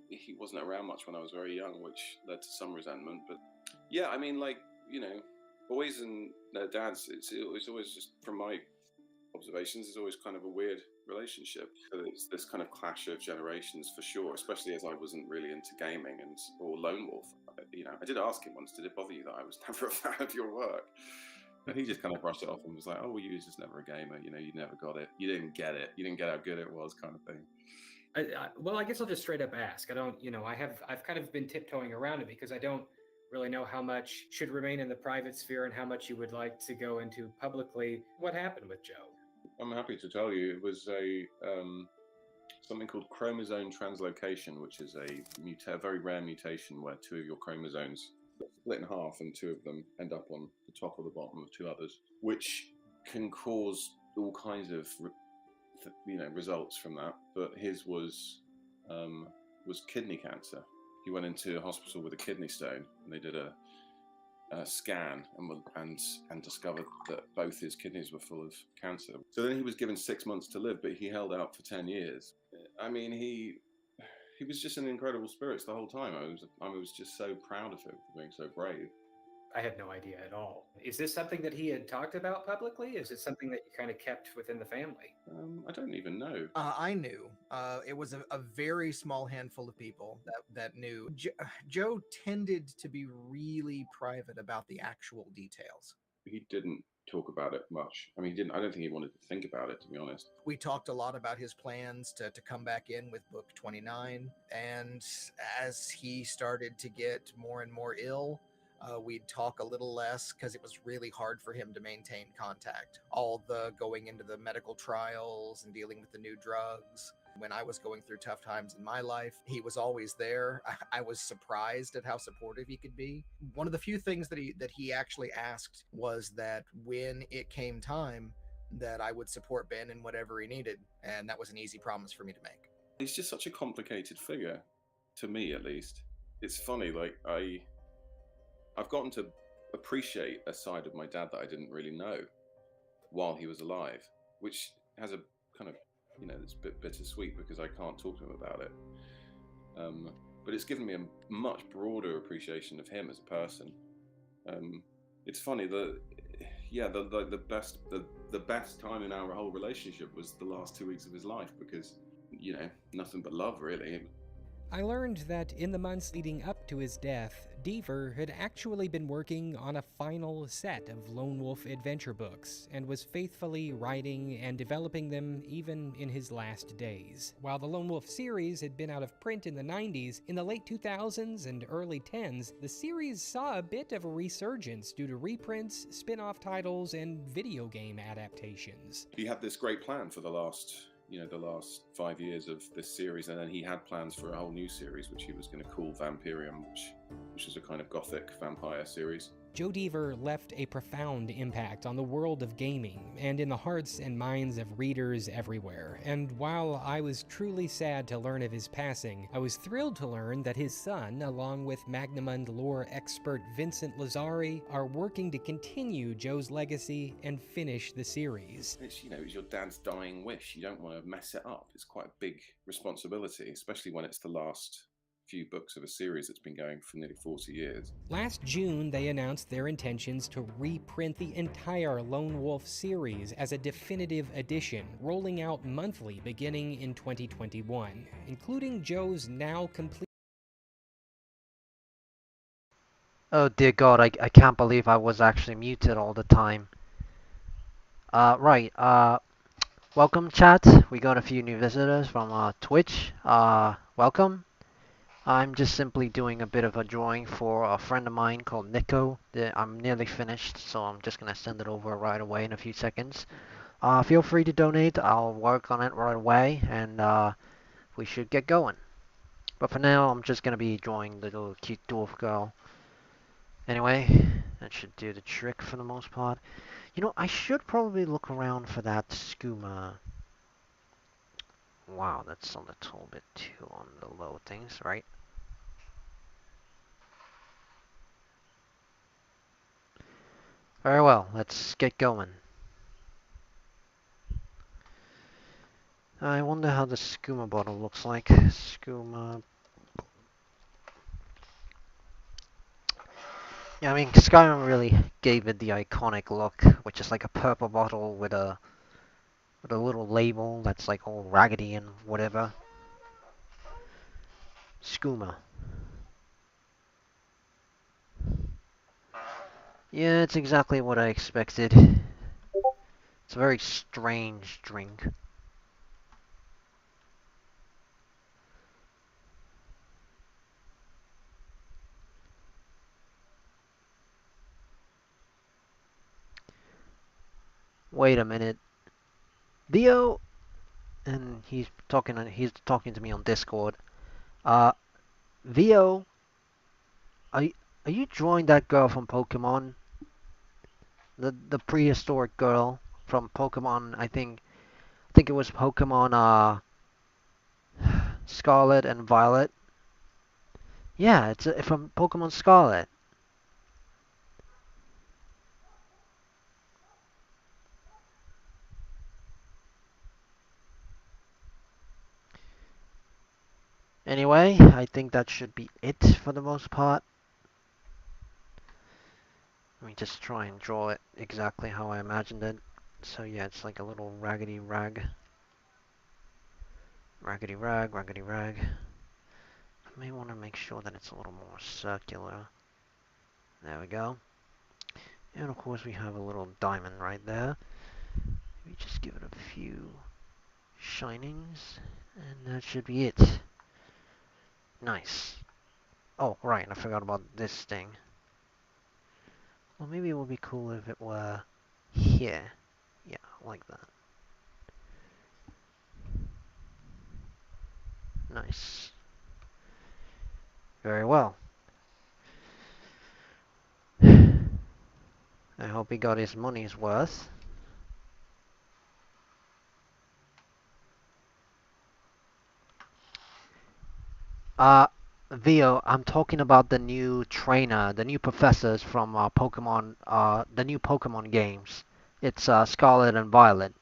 He wasn't around much when I was very young, which led to some resentment. But yeah, I mean, like, you know, boys and their dads, it's always just, from my observations, it's always kind of a weird relationship. So it's this kind of clash of generations for sure, especially as I wasn't really into gaming or Lone Wolf. You know, I did ask him once, did it bother you that I was never a fan of your work? And he just kind of brushed it off and was like, oh, well, you were just never a gamer. You know, you never got it. You didn't get it. You didn't get how good it was, kind of thing. Well, I guess I'll just straight up ask. I've kind of been tiptoeing around it because I don't really know how much should remain in the private sphere and how much you would like to go into publicly. What happened with Joe? I'm happy to tell you it was something called chromosome translocation, which is a very rare mutation where two of your chromosomes split in half and two of them end up on the top or the bottom of two others, which can cause all kinds of results from that. But his was kidney cancer. He went into hospital with a kidney stone, and they did a scan and discovered that both his kidneys were full of cancer. So then he was given 6 months to live, but he held out for 10 years. I mean, he was just in incredible spirits the whole time. I was just so proud of him for being so brave. I had no idea at all. Is this something that he had talked about publicly? Is it something that you kind of kept within the family? I don't even know. I knew. It was a very small handful of people that knew. Joe tended to be really private about the actual details. He didn't talk about it much. I mean, I don't think he wanted to think about it, to be honest. We talked a lot about his plans to come back in with book 29. And as he started to get more and more ill, we'd talk a little less because it was really hard for him to maintain contact. All the going into the medical trials and dealing with the new drugs. When I was going through tough times in my life, he was always there. I was surprised at how supportive he could be. One of the few things that he actually asked was that when it came time, that I would support Ben in whatever he needed. And that was an easy promise for me to make. He's just such a complicated figure, to me at least. It's funny, like I've gotten to appreciate a side of my dad that I didn't really know while he was alive, which has a kind of, it's a bit bittersweet because I can't talk to him about it. But it's given me a much broader appreciation of him as a person. It's funny that, the best time in our whole relationship was the last 2 weeks of his life because, nothing but love, really. I learned that in the months leading up to his death, Dever had actually been working on a final set of Lone Wolf adventure books, and was faithfully writing and developing them even in his last days. While the Lone Wolf series had been out of print in the 90s, in the late 2000s and early 10s, the series saw a bit of a resurgence due to reprints, spin-off titles, and video game adaptations. He had this great plan for the last 5 years of this series, and then he had plans for a whole new series which he was going to call Vampirium, which was a kind of gothic vampire series. Joe Deaver left a profound impact on the world of gaming and in the hearts and minds of readers everywhere. And while I was truly sad to learn of his passing, I was thrilled to learn that his son, along with Magnamund lore expert Vincent Lazzari, are working to continue Joe's legacy and finish the series. It's, you know, it's your dad's dying wish. You don't want to mess it up. It's quite a big responsibility, especially when it's the last few books of a series that's been going for nearly 40 years. Last June, they announced their intentions to reprint the entire Lone Wolf series as a definitive edition, rolling out monthly beginning in 2021, including Joe's now complete. Oh dear God, I can't believe I was actually muted all the time. Right, welcome chat. We got a few new visitors from Twitch. Welcome. I'm just simply doing a bit of a drawing for a friend of mine called Nico. I'm nearly finished, so I'm just gonna send it over right away in a few seconds. Feel free to donate. I'll work on it right away, and we should get going. But for now, I'm just gonna be drawing the little cute dwarf girl. Anyway, that should do the trick for the most part. You know, I should probably look around for that skooma. Wow, that's a little bit too on the low things, right? Very well, let's get going. I wonder how the skooma bottle looks like. Skooma. Yeah, I mean, Skyrim really gave it the iconic look, which is like a purple bottle with a little label that's like all raggedy and whatever. Skooma. Yeah, it's exactly what I expected. It's a very strange drink. Wait a minute. Theo, and he's talking to me on Discord. Uh, Theo, are are you drawing that girl from Pokemon? The prehistoric girl from Pokemon, I think it was Pokemon Scarlet and Violet. Yeah, it's from Pokemon Scarlet. Anyway, I think that should be it for the most part. Let me just try and draw it exactly how I imagined it. So yeah, it's like a little raggedy rag. Raggedy rag, raggedy rag. I may want to make sure that it's a little more circular. There we go. And of course we have a little diamond right there. Maybe just give it a few shinings, and that should be it. Nice. Oh, right, I forgot about this thing. Well, maybe it would be cool if it were here. Yeah, like that. Nice. Very well. I hope he got his money's worth. Uh, Vio, I'm talking about the new trainer, the new professors from Pokemon, the new Pokemon games. It's Scarlet and Violet.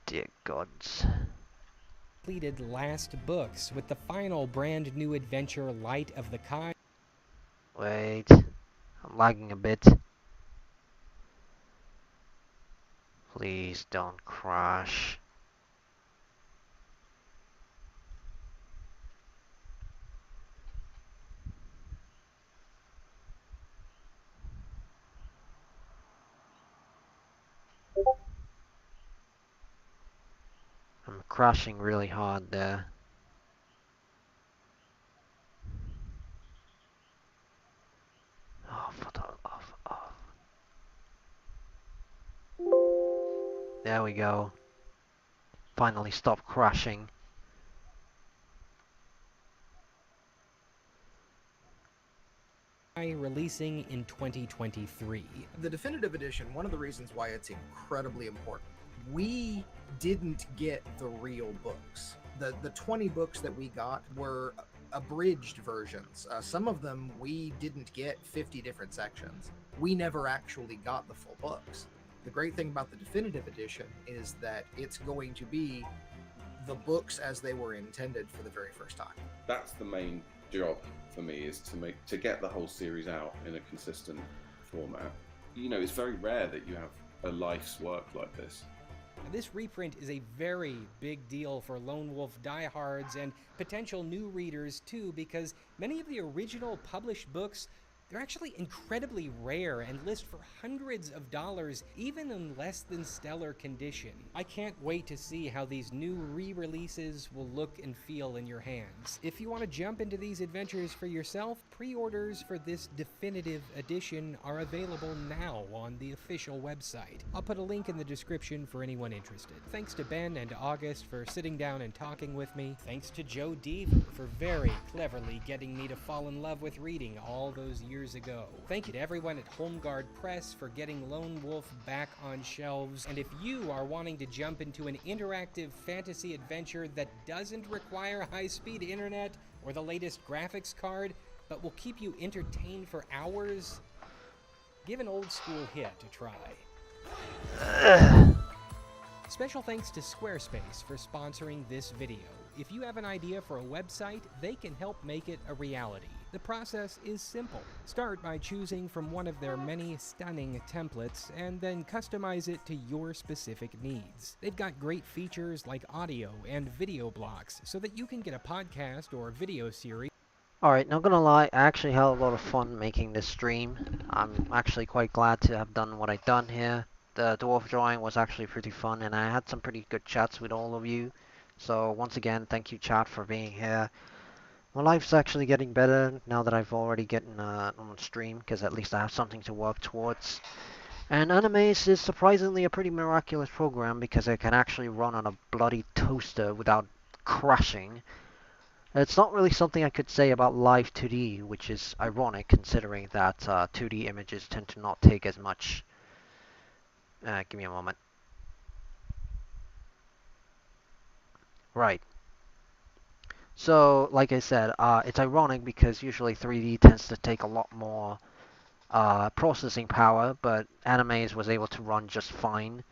Dear gods. Completed last books with the final brand new adventure Light of the Kai. Wait, I'm lagging a bit. Please don't crash. I'm crashing really hard there. Oh, for the love of... There we go. finally stop crashing. Releasing in 2023. The definitive edition, one of the reasons why it's incredibly important, we didn't get the real books. The 20 books that we got were abridged versions. Some of them we didn't get 50 different sections. We never actually got the full books. The great thing about the definitive edition is that it's going to be the books as they were intended for the very first time. That's the main job for me, is to get the whole series out in a consistent format. You know, it's very rare that you have a life's work like this. This reprint is a very big deal for Lone Wolf diehards and potential new readers too, because many of the original published books, they're actually incredibly rare and list for hundreds of dollars, even in less than stellar condition. I can't wait to see how these new re-releases will look and feel in your hands. If you want to jump into these adventures for yourself, pre-orders for this definitive edition are available now on the official website. I'll put a link in the description for anyone interested. Thanks to Ben and August for sitting down and talking with me. Thanks to Joe Deaver for very cleverly getting me to fall in love with reading all those years ago. Thank you to everyone at Home Guard Press for getting Lone Wolf back on shelves. And if you are wanting to jump into an interactive fantasy adventure that doesn't require high-speed internet or the latest graphics card, but will keep you entertained for hours, give an old school hit a try. Special thanks to Squarespace for sponsoring this video. If you have an idea for a website, they can help make it a reality. The process is simple. Start by choosing from one of their many stunning templates and then customize it to your specific needs. They've got great features like audio and video blocks so that you can get a podcast or video series. Alright, not gonna lie, I actually had a lot of fun making this stream. I'm actually quite glad to have done what I've done here. The dwarf drawing was actually pretty fun, and I had some pretty good chats with all of you. So once again, thank you chat for being here. My life's actually getting better now that I've already gotten on stream, because at least I have something to work towards. And Animaze is surprisingly a pretty miraculous program, because it can actually run on a bloody toaster without crashing. It's not really something I could say about Live 2D, which is ironic considering that 2D images tend to not take as much. Give me a moment. Right. So, like I said, it's ironic because usually 3D tends to take a lot more processing power, but Animaze was able to run just fine.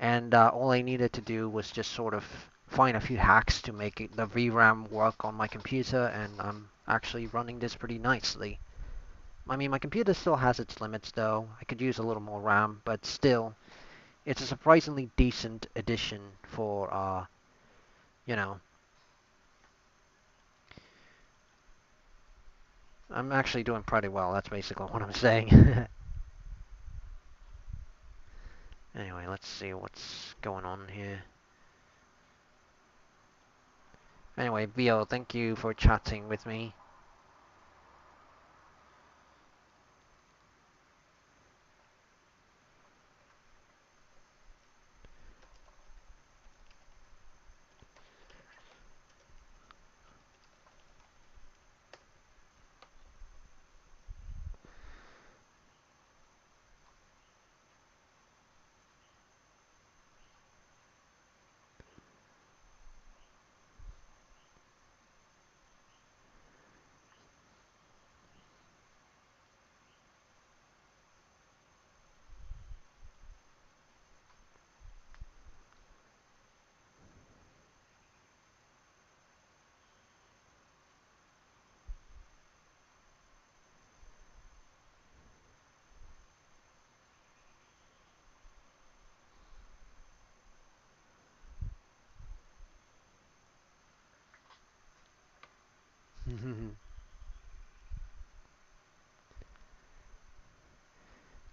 And all I needed to do was just sort of find a few hacks to make the VRAM work on my computer, and I'm actually running this pretty nicely. I mean, my computer still has its limits though. I could use a little more RAM, but still, it's a surprisingly decent addition for, you know, I'm actually doing pretty well, that's basically what I'm saying. Anyway, let's see what's going on here. Anyway, Vio, thank you for chatting with me.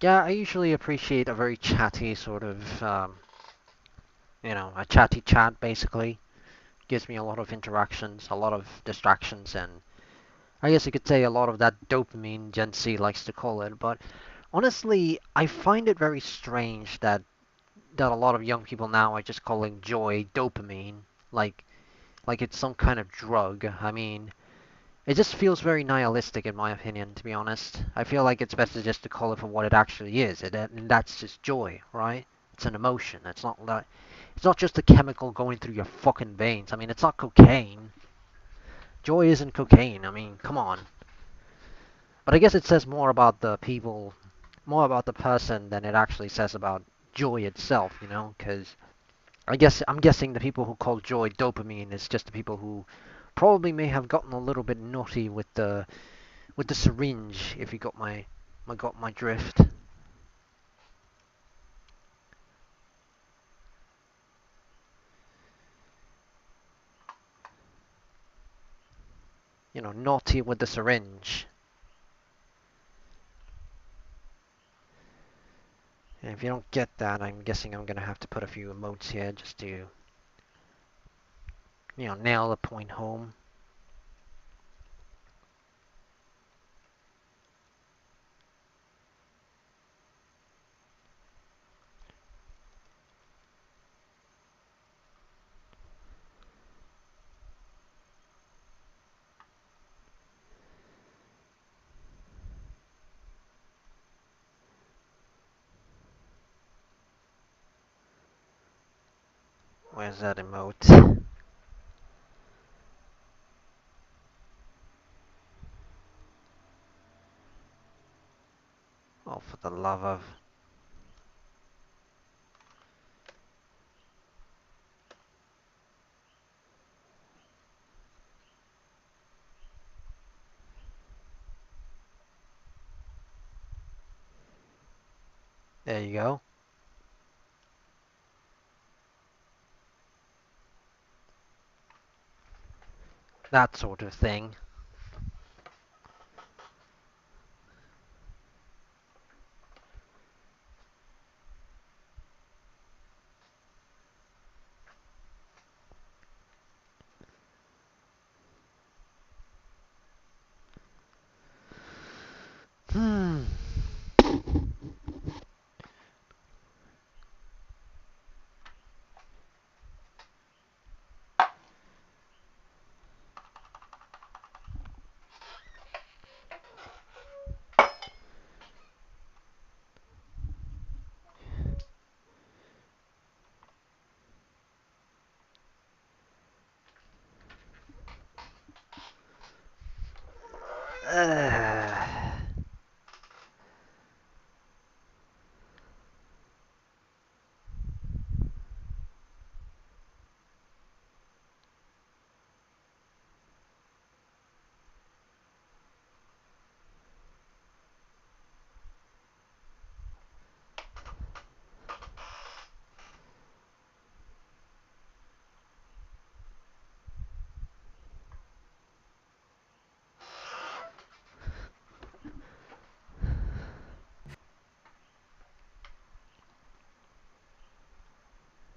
Yeah, I usually appreciate a very chatty sort of, you know, a chatty chat basically. Gives me a lot of interactions, a lot of distractions, and I guess you could say a lot of that dopamine Gen Z likes to call it. But honestly, I find it very strange that that a lot of young people now are just calling joy dopamine, like it's some kind of drug. I mean, it just feels very nihilistic in my opinion, to be honest. I feel like it's better just to call it for what it actually is, and that's just joy, right? It's an emotion. It's not just a chemical going through your fucking veins. I mean, it's not cocaine. Joy isn't cocaine. I mean, come on. But I guess it says more about the people, more about the person than it actually says about joy itself, you know? Because I'm guessing the people who call joy dopamine is just the people who probably may have gotten a little bit naughty with the syringe, if you got my drift. You know, naughty with the syringe. And if you don't get that, I'm guessing I'm gonna have to put a few emotes here just to, you know, nail the point home. Where's that emote? Oh, for the love of... There you go. That sort of thing. Hmm.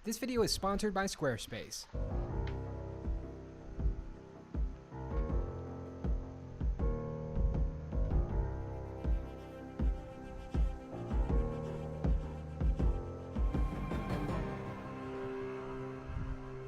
This video is sponsored by Squarespace.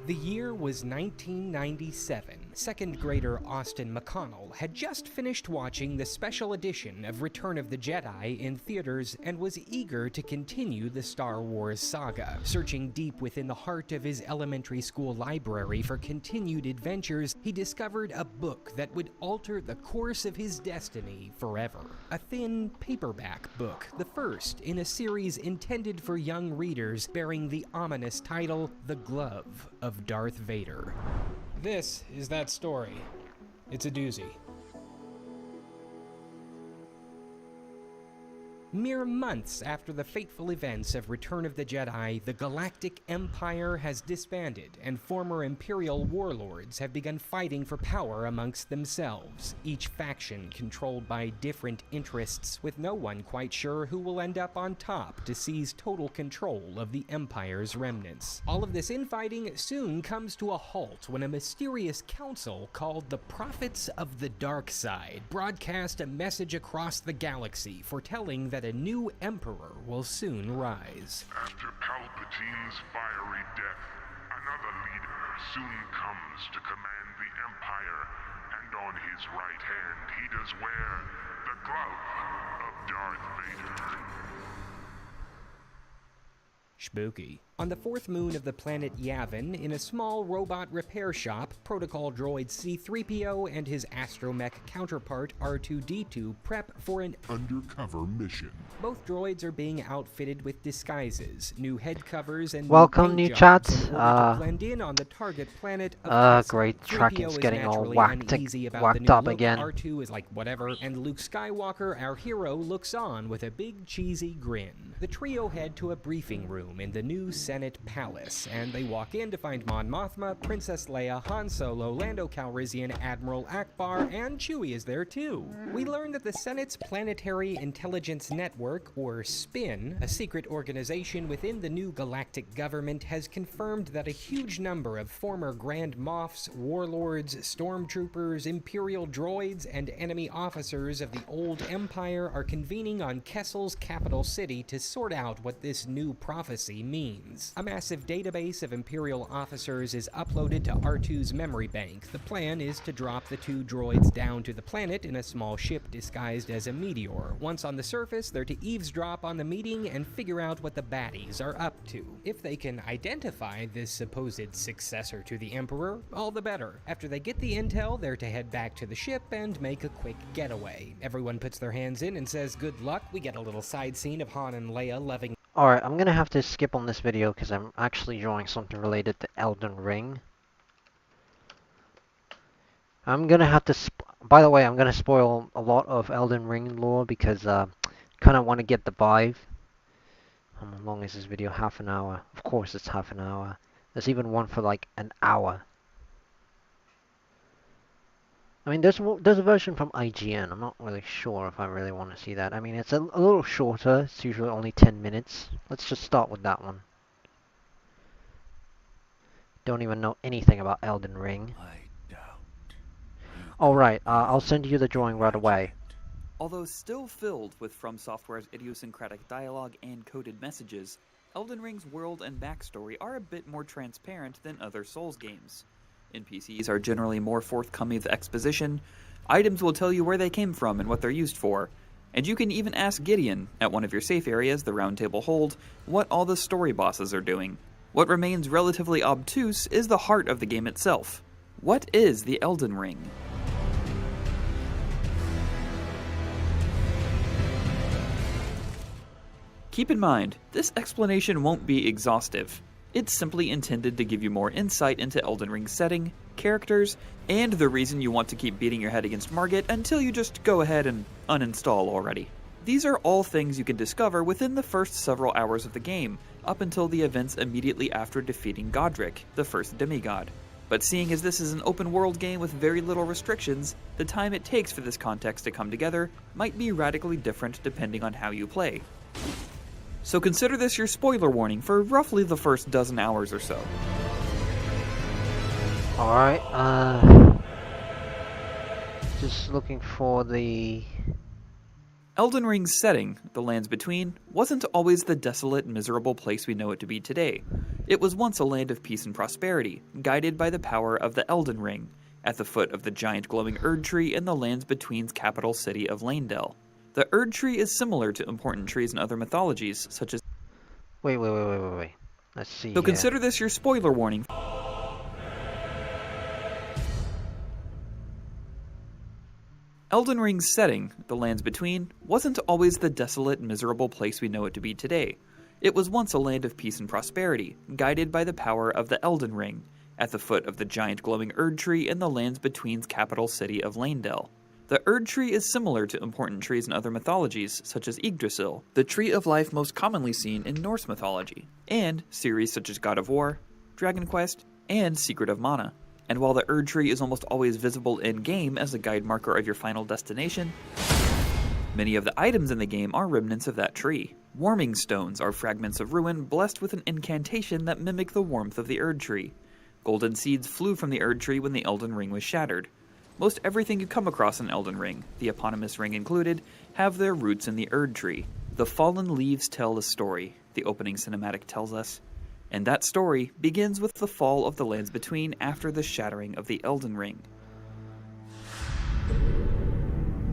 The year was 1997. Second grader Austin McConnell had just finished watching the special edition of Return of the Jedi in theaters and was eager to continue the Star Wars saga. Searching deep within the heart of his elementary school library for continued adventures, he discovered a book that would alter the course of his destiny forever. A thin paperback book, the first in a series intended for young readers, bearing the ominous title The Glove of Darth Vader. This is that story. It's a doozy. Mere months after the fateful events of Return of the Jedi, the Galactic Empire has disbanded, and former Imperial warlords have begun fighting for power amongst themselves, each faction controlled by different interests, with no one quite sure who will end up on top to seize total control of the Empire's remnants. All of this infighting soon comes to a halt when a mysterious council called the Prophets of the Dark Side broadcast a message across the galaxy foretelling that that a new emperor will soon rise. After Palpatine's fiery death, another leader soon comes to command the Empire, and on his right hand he does wear the glove of Darth Vader. Spooky. On the fourth moon of the planet Yavin, in a small robot repair shop, protocol droid C-3PO and his astromech counterpart R2-D2 prep for an undercover mission. Both droids are being outfitted with disguises, new head covers, and welcome, new new paint chat. jobs in order to blend in on the target planet of Great. Tracking's getting all whacked the up look. again. R2 is like whatever, and Luke Skywalker, our hero, looks on with a big cheesy grin. The trio head to a briefing room in the new Senate Palace, and they walk in to find Mon Mothma, Princess Leia, Han Solo, Lando Calrissian, Admiral Akbar, and Chewie is there too. We learn that the Senate's Planetary Intelligence Network, or SPIN, a secret organization within the new galactic government, has confirmed that a huge number of former Grand Moffs, warlords, stormtroopers, Imperial droids, and enemy officers of the old Empire are convening on Kessel's capital city to sort out what this new prophecy means. A massive database of Imperial officers is uploaded to R2's memory bank. The plan is to drop the two droids down to the planet in a small ship disguised as a meteor. Once on the surface, they're to eavesdrop on the meeting and figure out what the baddies are up to. If they can identify this supposed successor to the Emperor, all the better. After they get the intel, they're to head back to the ship and make a quick getaway. Everyone puts their hands in and says good luck. We get a little side scene of Han and Leia loving. Alright, I'm gonna have to skip on this video because I'm actually drawing something related to Elden Ring. I'm gonna have to, by the way, I'm gonna spoil a lot of Elden Ring lore because kind of want to get the vibe. How long is this video? Half an hour. Of course it's half an hour. There's even one for like an hour. I mean, there's a version from IGN. I'm not really sure if I really want to see that. I mean, it's a little shorter. It's usually only 10 minutes. Let's just start with that one. Don't even know anything about Elden Ring. Alright, I'll send you the drawing right away. Although still filled with From Software's idiosyncratic dialogue and coded messages, Elden Ring's world and backstory are a bit more transparent than other Souls games. NPCs are generally more forthcoming with exposition, items will tell you where they came from and what they're used for, and you can even ask Gideon, at one of your safe areas, the Round Table Hold, what all the story bosses are doing. What remains relatively obtuse is the heart of the game itself. What is the Elden Ring? Keep in mind, this explanation won't be exhaustive. It's simply intended to give you more insight into Elden Ring's setting, characters, and the reason you want to keep beating your head against Margit until you just go ahead and uninstall already. These are all things you can discover within the first several hours of the game, up until the events immediately after defeating Godric, the first demigod. But seeing as this is an open world game with very little restrictions, the time it takes for this context to come together might be radically different depending on how you play. So consider this your spoiler warning for roughly the first dozen hours or so. Alright, just looking for the... Elden Ring's setting, the Lands Between, wasn't always the desolate, miserable place we know it to be today. It was once a land of peace and prosperity, guided by the power of the Elden Ring, at the foot of the giant glowing Erd Tree in the Lands Between's capital city of Leyndell. The Erd Tree is similar to important trees in other mythologies, such as... Wait. Let's see. So consider this your spoiler warning. Elden Ring's setting, the Lands Between, wasn't always the desolate, miserable place we know it to be today. It was once a land of peace and prosperity, guided by the power of the Elden Ring, at the foot of the giant glowing Erd Tree in the Lands Between's capital city of Leyndell. The Erd Tree is similar to important trees in other mythologies, such as Yggdrasil, the tree of life most commonly seen in Norse mythology, and series such as God of War, Dragon Quest, and Secret of Mana. And while the Erd Tree is almost always visible in-game as a guide marker of your final destination, many of the items in the game are remnants of that tree. Warming stones are fragments of ruin blessed with an incantation that mimic the warmth of the Erd Tree. Golden seeds flew from the Erd Tree when the Elden Ring was shattered. Most everything you come across in Elden Ring, the eponymous ring included, have their roots in the Erd Tree. The fallen leaves tell a story, the opening cinematic tells us, and that story begins with the fall of the lands between after the shattering of the Elden Ring.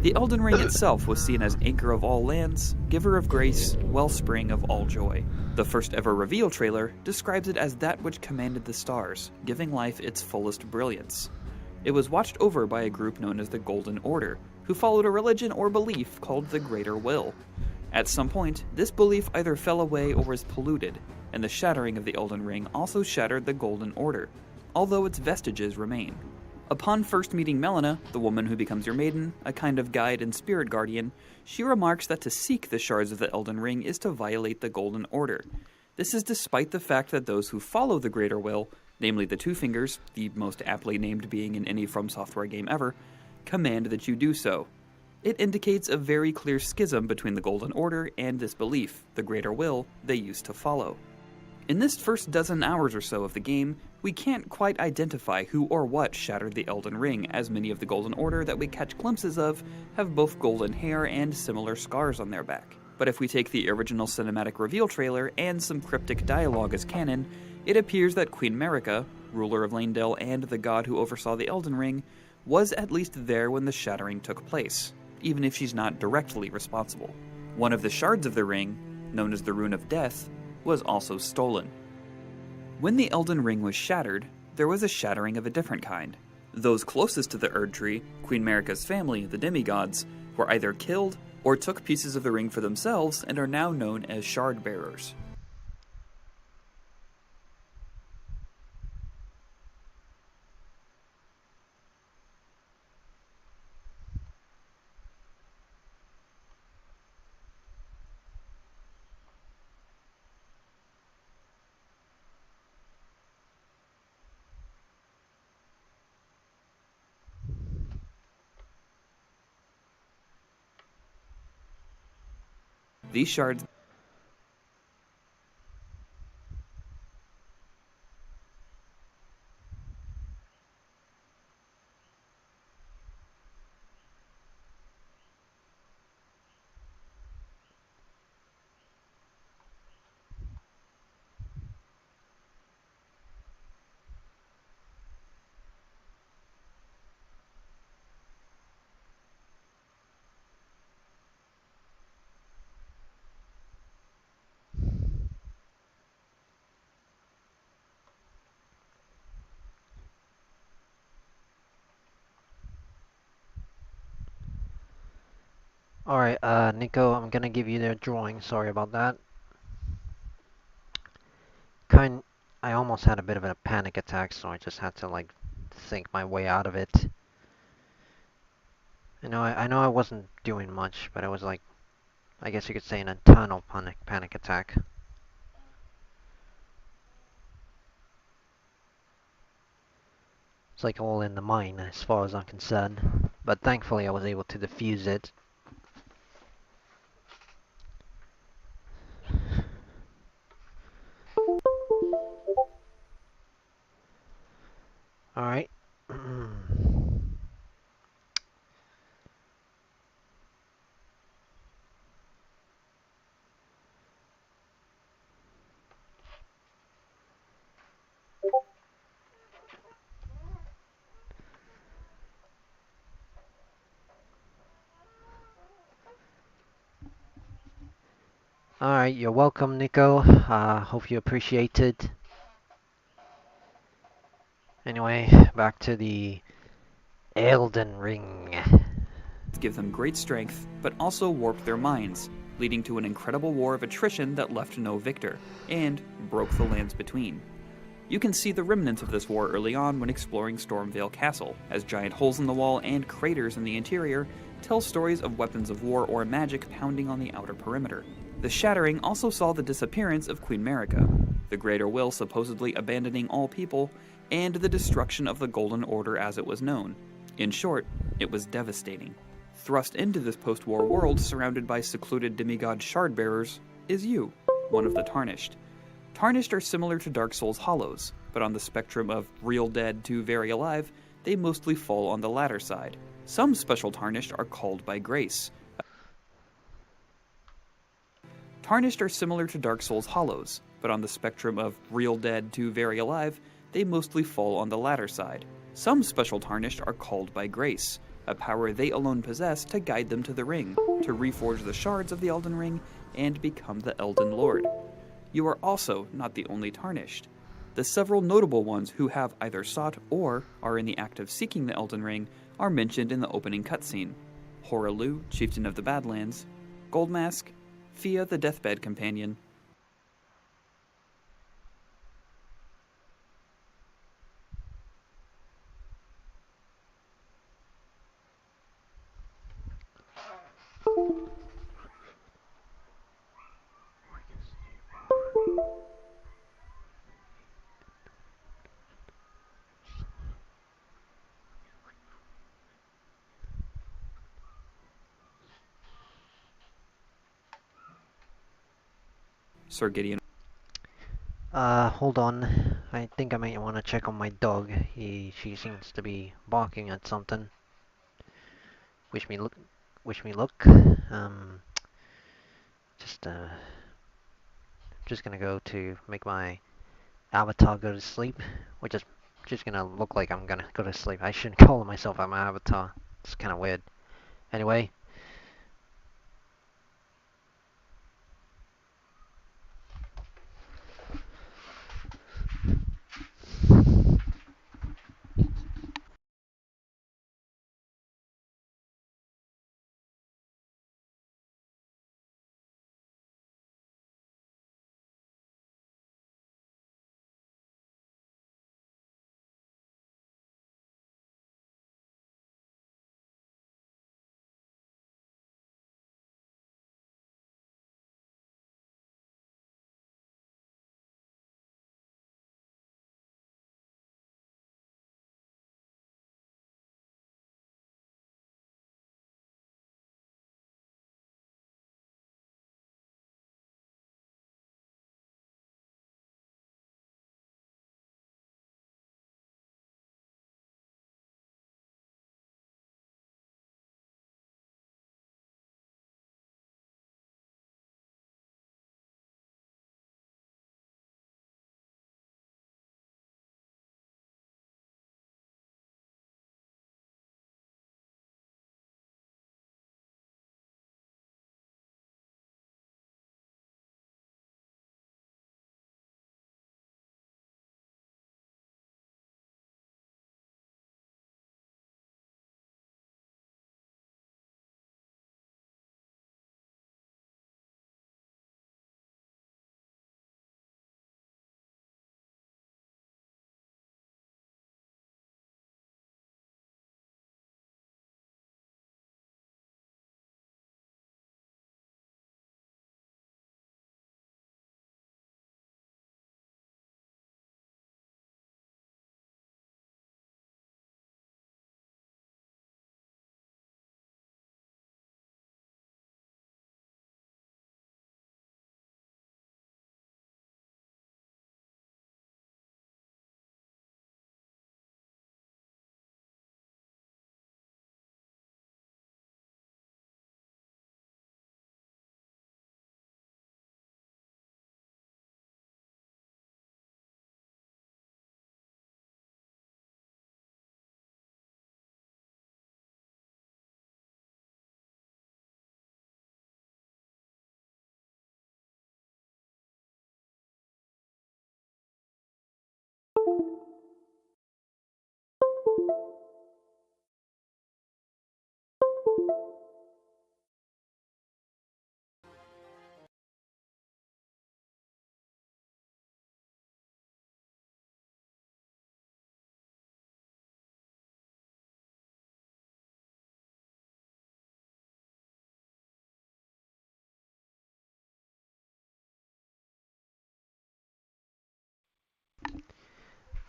The Elden Ring itself was seen as anchor of all lands, giver of grace, wellspring of all joy. The first ever reveal trailer describes it as that which commanded the stars, giving life its fullest brilliance. It was watched over by a group known as the Golden Order, who followed a religion or belief called the Greater Will. At some point, this belief either fell away or was polluted, and the shattering of the Elden Ring also shattered the Golden Order, although its vestiges remain. Upon first meeting Melina, the woman who becomes your maiden, a kind of guide and spirit guardian, she remarks that to seek the shards of the Elden Ring is to violate the Golden Order. This is despite the fact that those who follow the Greater Will, namely the Two Fingers, the most aptly named being in any From Software game ever, command that you do so. It indicates a very clear schism between the Golden Order and this belief, the Greater Will, they used to follow. In this first dozen hours or so of the game, we can't quite identify who or what shattered the Elden Ring, as many of the Golden Order that we catch glimpses of have both golden hair and similar scars on their back. But if we take the original cinematic reveal trailer and some cryptic dialogue as canon, it appears that Queen Marika, ruler of Leyndell and the god who oversaw the Elden Ring, was at least there when the shattering took place, even if she's not directly responsible. One of the shards of the ring, known as the Rune of Death, was also stolen. When the Elden Ring was shattered, there was a shattering of a different kind. Those closest to the Erd Tree, Queen Marika's family, the demigods, were either killed or took pieces of the ring for themselves and are now known as shard bearers. These shards Alright, Nico, I'm gonna give you the drawing. Sorry about that. I almost had a bit of a panic attack, so I just had to, like, think my way out of it. I know I wasn't doing much, but it was like, I guess you could say an internal panic attack. It's like all in the mind as far as I'm concerned. But thankfully I was able to defuse it. Alright. Alright, you're welcome, Nico. Hope you appreciate it. Anyway, back to the Elden Ring. give them great strength, but also warped their minds, leading to an incredible war of attrition that left no victor, and broke the lands between. You can see the remnants of this war early on when exploring Stormvale Castle, as giant holes in the wall and craters in the interior tell stories of weapons of war or magic pounding on the outer perimeter. The shattering also saw the disappearance of Queen Marika, the Greater Will supposedly abandoning all people, and the destruction of the Golden Order as it was known. In short, it was devastating. Thrust into this post-war world surrounded by secluded demigod shard-bearers is you, one of the Tarnished. Tarnished are similar to Dark Souls Hollows, but on the spectrum of real dead to very alive, they mostly fall on the latter side. Some special Tarnished are called by grace, Tarnished are similar to Dark Souls Hollows, but on the spectrum of real dead to very alive, they mostly fall on the latter side. Some special Tarnished are called by grace, a power they alone possess to guide them to the ring, to reforge the shards of the Elden Ring, and become the Elden Lord. You are also not the only Tarnished. The several notable ones who have either sought or are in the act of seeking the Elden Ring are mentioned in the opening cutscene. Hoarah, Chieftain of the Badlands, Goldmask, Fia the Deathbed Companion, Sir Gideon. Hold on. I think I might want to check on my dog. She seems to be barking at something. Wish me luck. Wish me luck. Just just gonna go to make my avatar go to sleep, which is just gonna look like I'm gonna go to sleep. I shouldn't call myself my avatar. It's kind of weird. Anyway.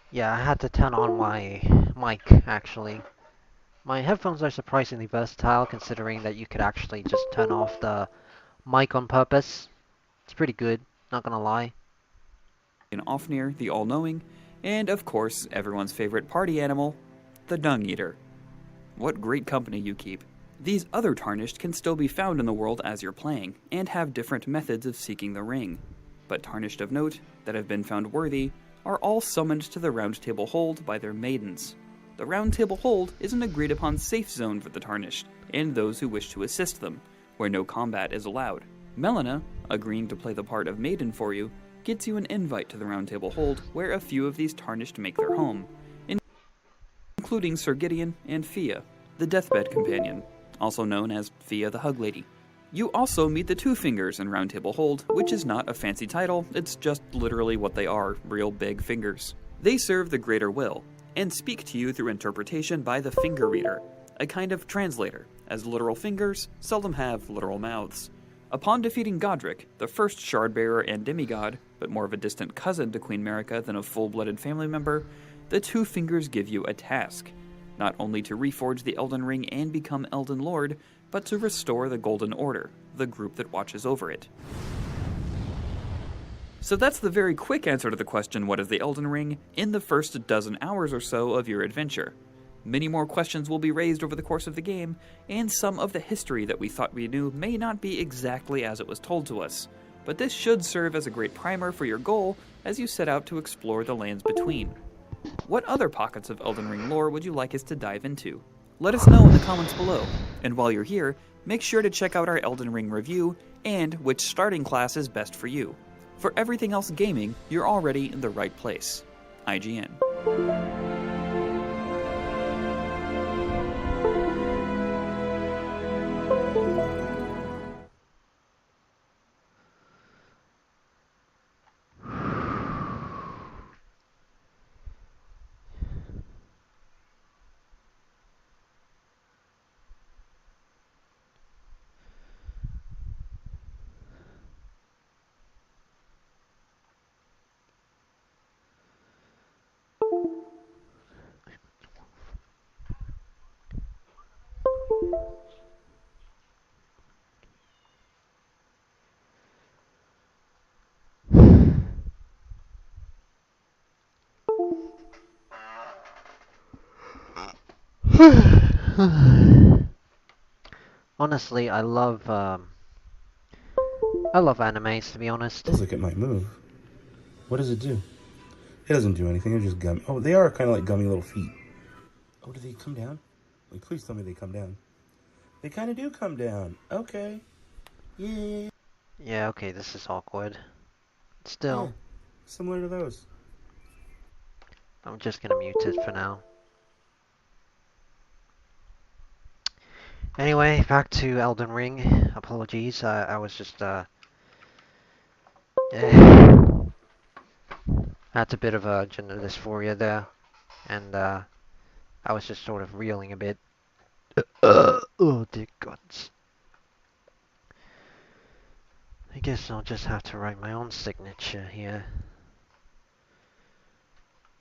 Yeah, I had to turn on my mic, actually. My headphones are surprisingly versatile, considering that you could actually just turn off the mic on purpose. It's pretty good, not gonna lie. Ofnir, the All-Knowing, and of course, everyone's favorite party animal, the Dung Eater. What great company you keep. These other Tarnished can still be found in the world as you're playing, and have different methods of seeking the ring. But Tarnished of note, that have been found worthy, are all summoned to the Round Table Hold by their maidens. The Round Table Hold is an agreed upon safe zone for the Tarnished, and those who wish to assist them, where no combat is allowed. Melina, agreeing to play the part of maiden for you, gets you an invite to the Round Table Hold, where a few of these Tarnished make their home, including Sir Gideon and Fia, the Deathbed Companion, also known as Fia the Hug Lady. You also meet the Two Fingers in Round Table Hold, which is not a fancy title, it's just literally what they are, real big fingers. They serve the Greater Will, and speak to you through interpretation by the Finger Reader, a kind of translator, as literal fingers seldom have literal mouths. Upon defeating Godric, the first Shardbearer and demigod, but more of a distant cousin to Queen Marika than a full-blooded family member, the Two Fingers give you a task, not only to reforge the Elden Ring and become Elden Lord, but to restore the Golden Order, the group that watches over it. So that's the very quick answer to the question, what is the Elden Ring, in the first dozen hours or so of your adventure. Many more questions will be raised over the course of the game, and some of the history that we thought we knew may not be exactly as it was told to us, but this should serve as a great primer for your goal as you set out to explore the lands between. What other pockets of Elden Ring lore would you like us to dive into? Let us know in the comments below, and while you're here, make sure to check out our Elden Ring review and which starting class is best for you. For everything else gaming, you're already in the right place. IGN. Honestly, I love animes, to be honest. Feels like it might move. What does it do? It doesn't do anything, they're just gummy. Oh, they are kind of like gummy little feet. Oh, do they come down? Like, please tell me they come down. They kind of do come down. Okay. Yeah. Yeah, okay, this is awkward. Still. Yeah, similar to those. I'm just gonna mute it for now. Anyway, back to Elden Ring. Apologies, I was just, had a bit of a gender dysphoria there, and, I was just sort of reeling a bit. Oh, dear gods. I guess I'll just have to write my own signature here.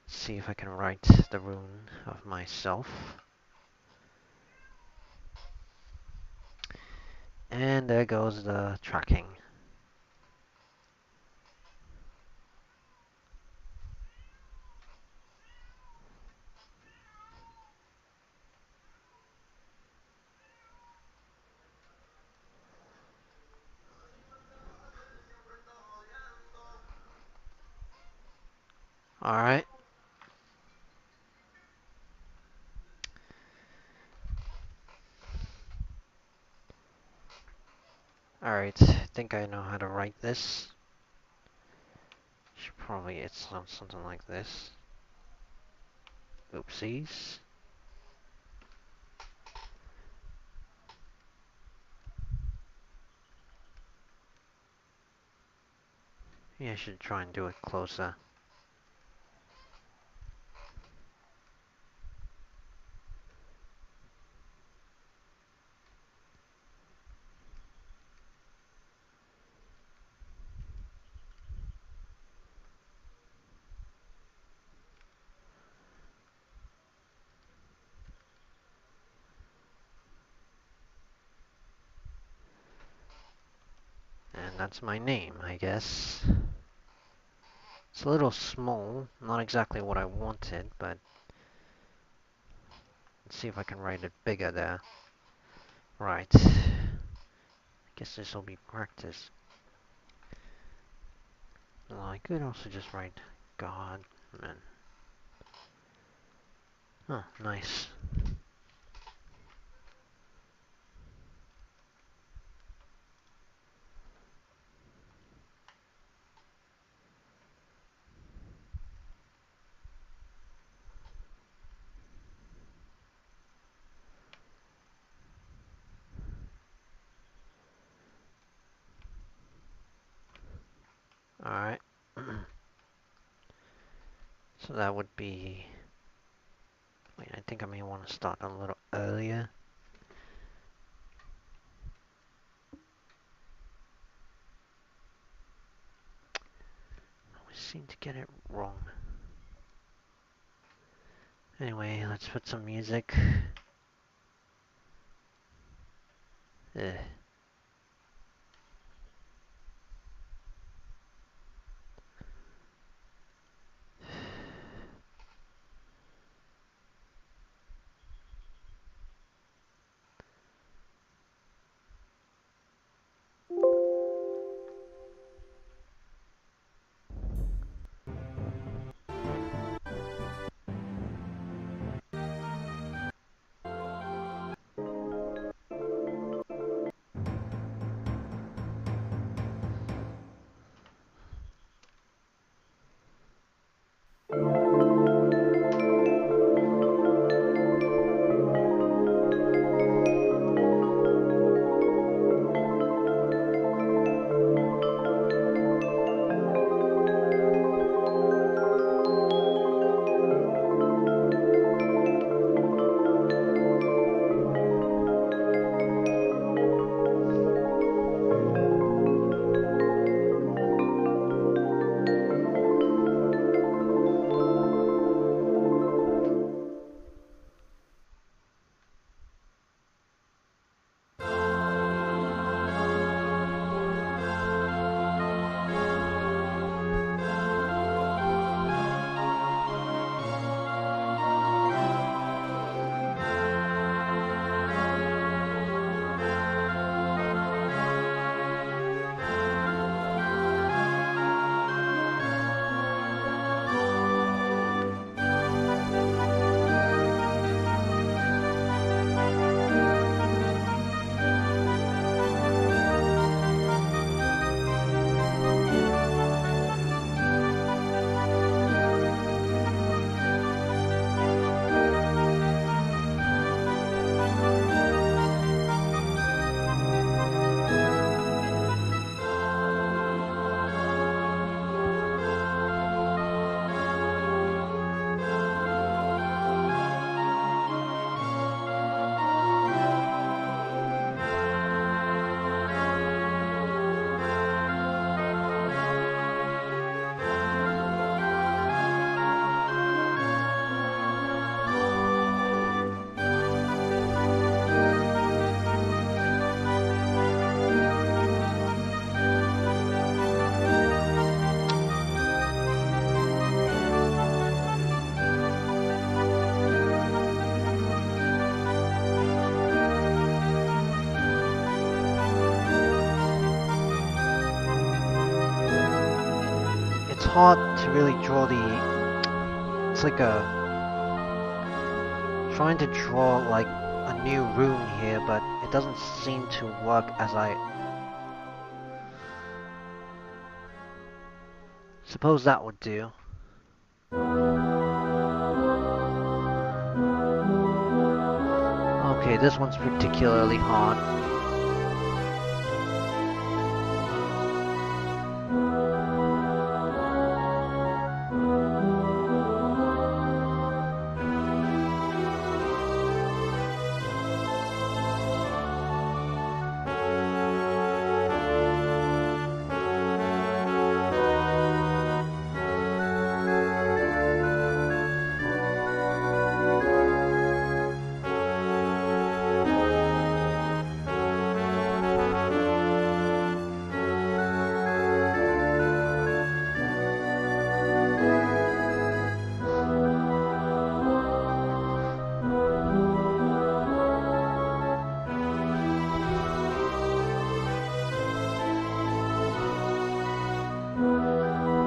See if I can write the rune of myself. And there goes the tracking. Alright. Alright, I think I know how to write this. Should probably, it's something like this. Oopsies. Yeah, I should try and do it closer. And that's my name, I guess. It's a little small, not exactly what I wanted, but let's see if I can write it bigger there. Right. I guess this will be practice. Well, I could also just write God, man. Oh, nice. Alright. So that would be... Wait, I think I may want to start a little earlier. I always seem to get it wrong. Anyway, let's put some music. Ugh. It's hard to really draw the... It's like a... Trying to draw like a new rune here, but it doesn't seem to work as I... Suppose that would do. Okay, this one's particularly hard.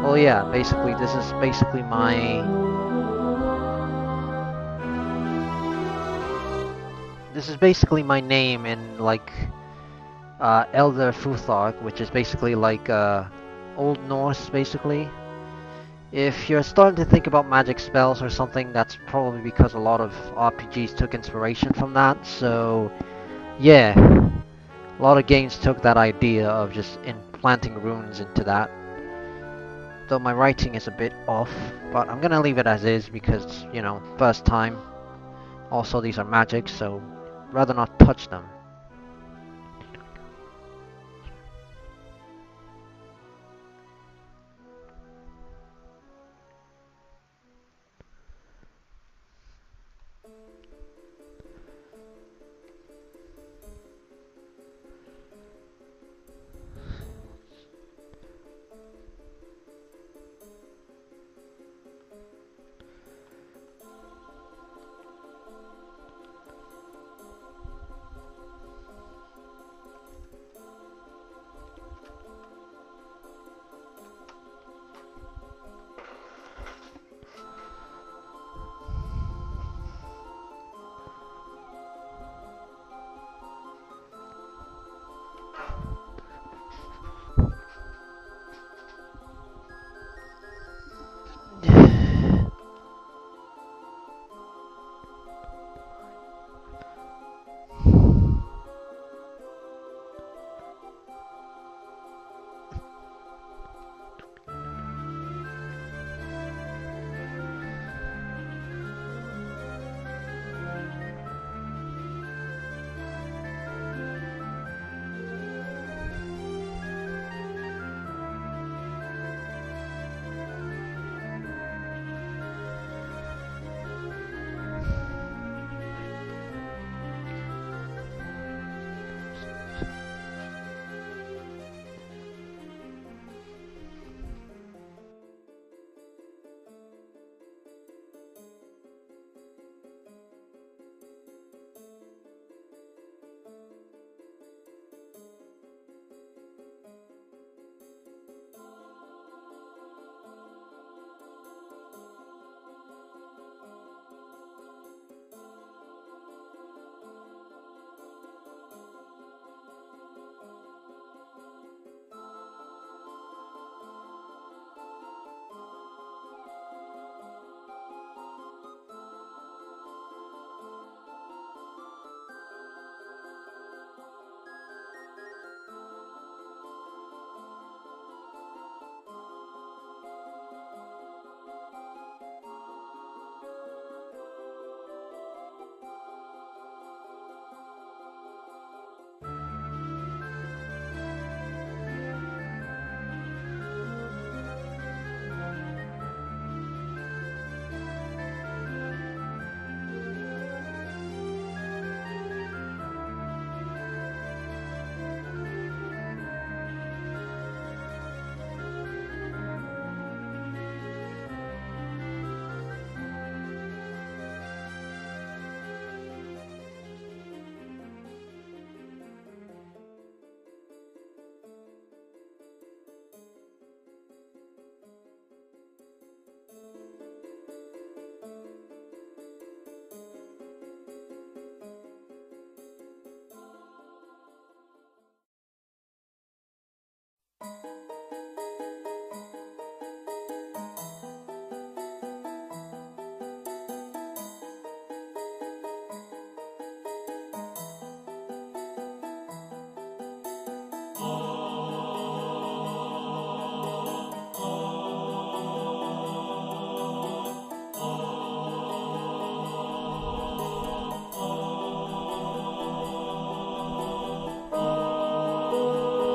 Well, yeah, basically, this is basically my... This is basically my name in, like, Elder Futhark, which is basically like, Old Norse, basically. If you're starting to think about magic spells or something, that's probably because a lot of RPGs took inspiration from that, so... Yeah, a lot of games took that idea of just implanting runes into that. Though my writing is a bit off, but I'm gonna leave it as is because, you know, first time. Also, these are magic, so rather not touch them.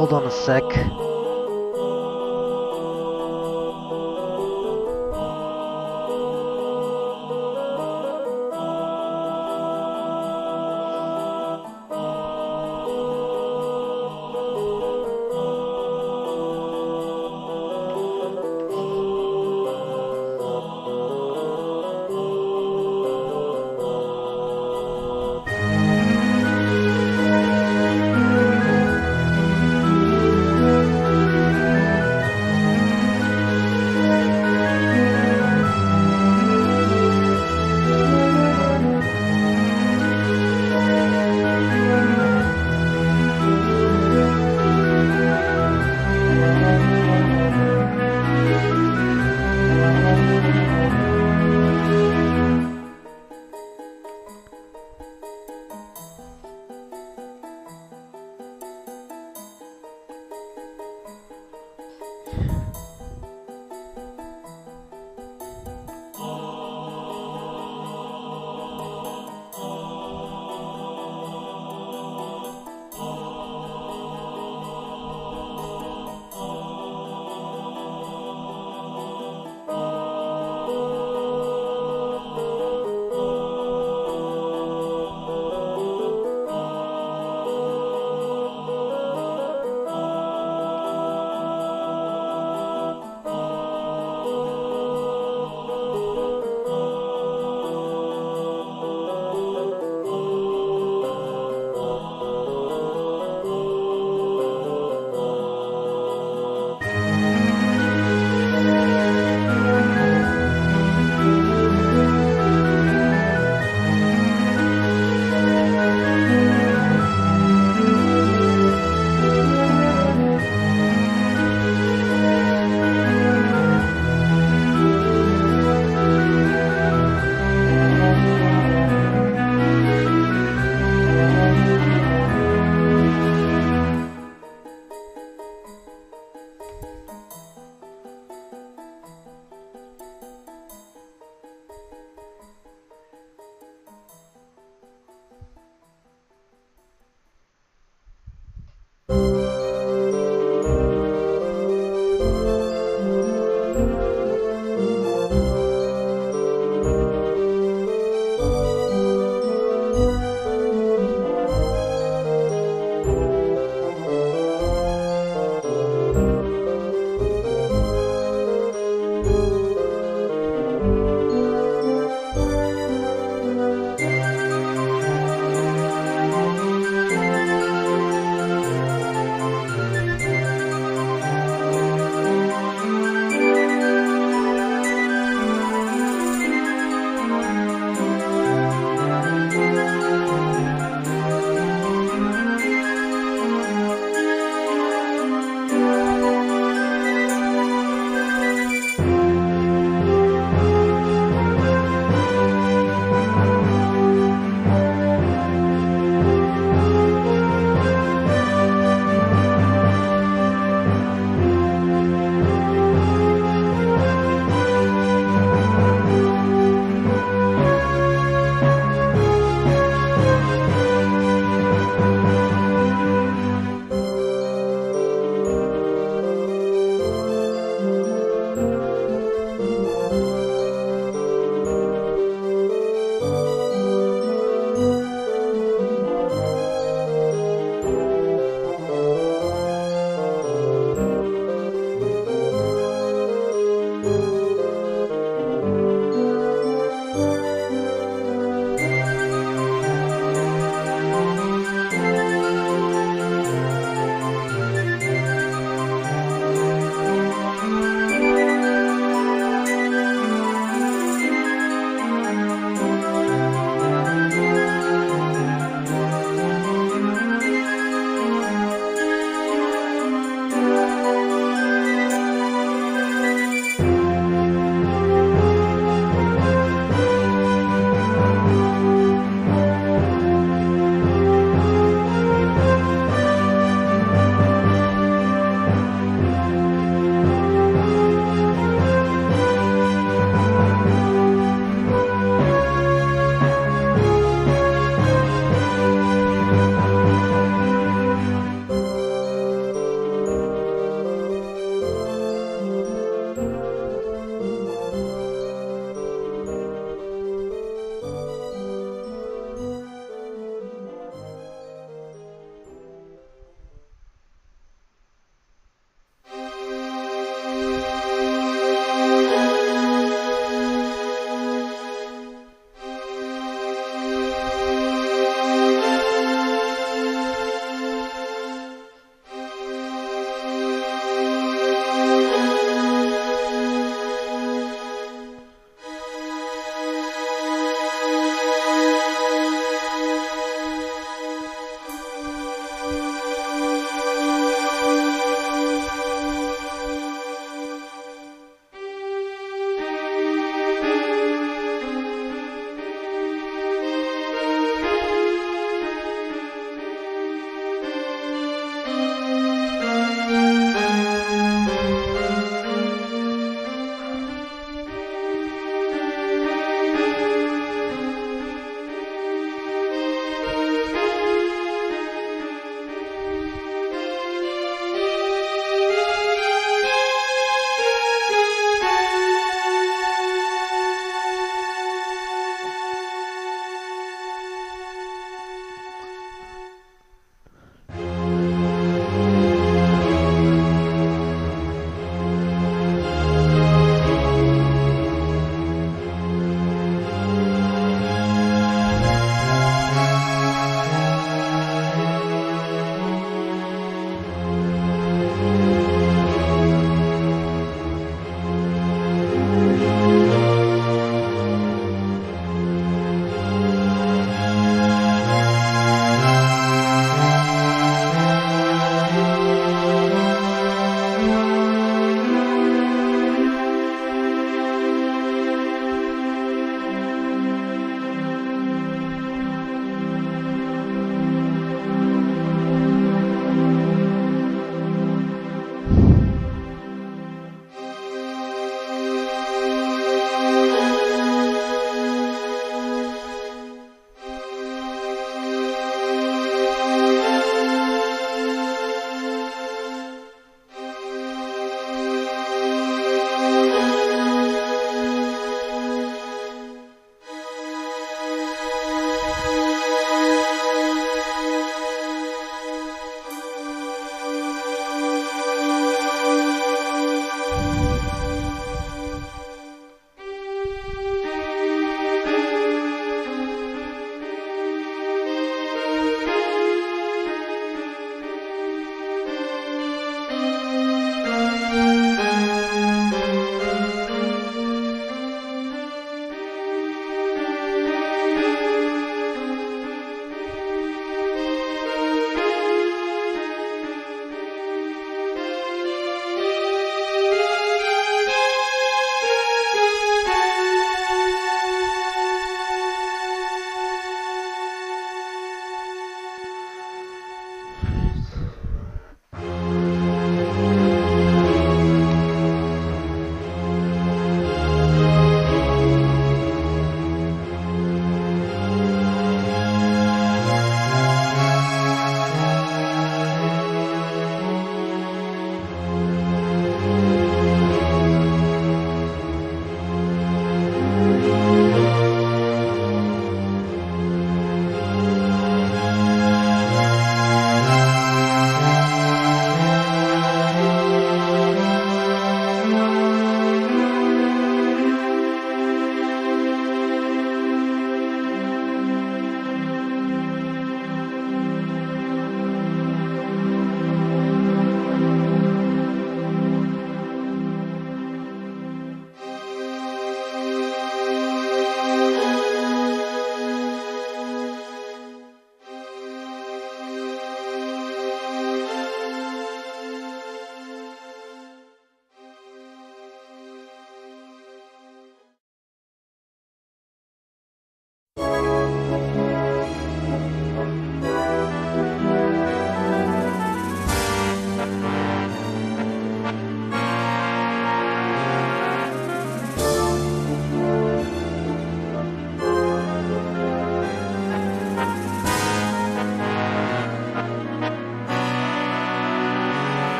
Hold on a sec.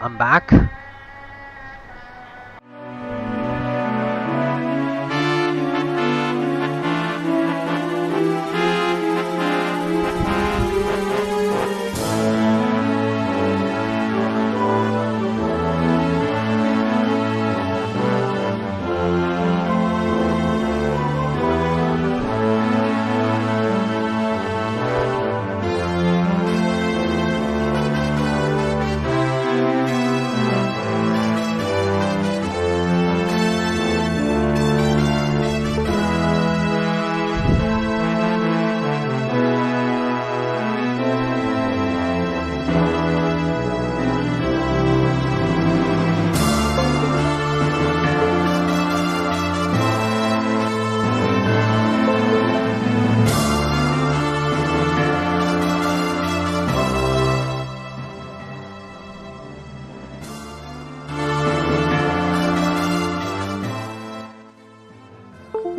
I'm back.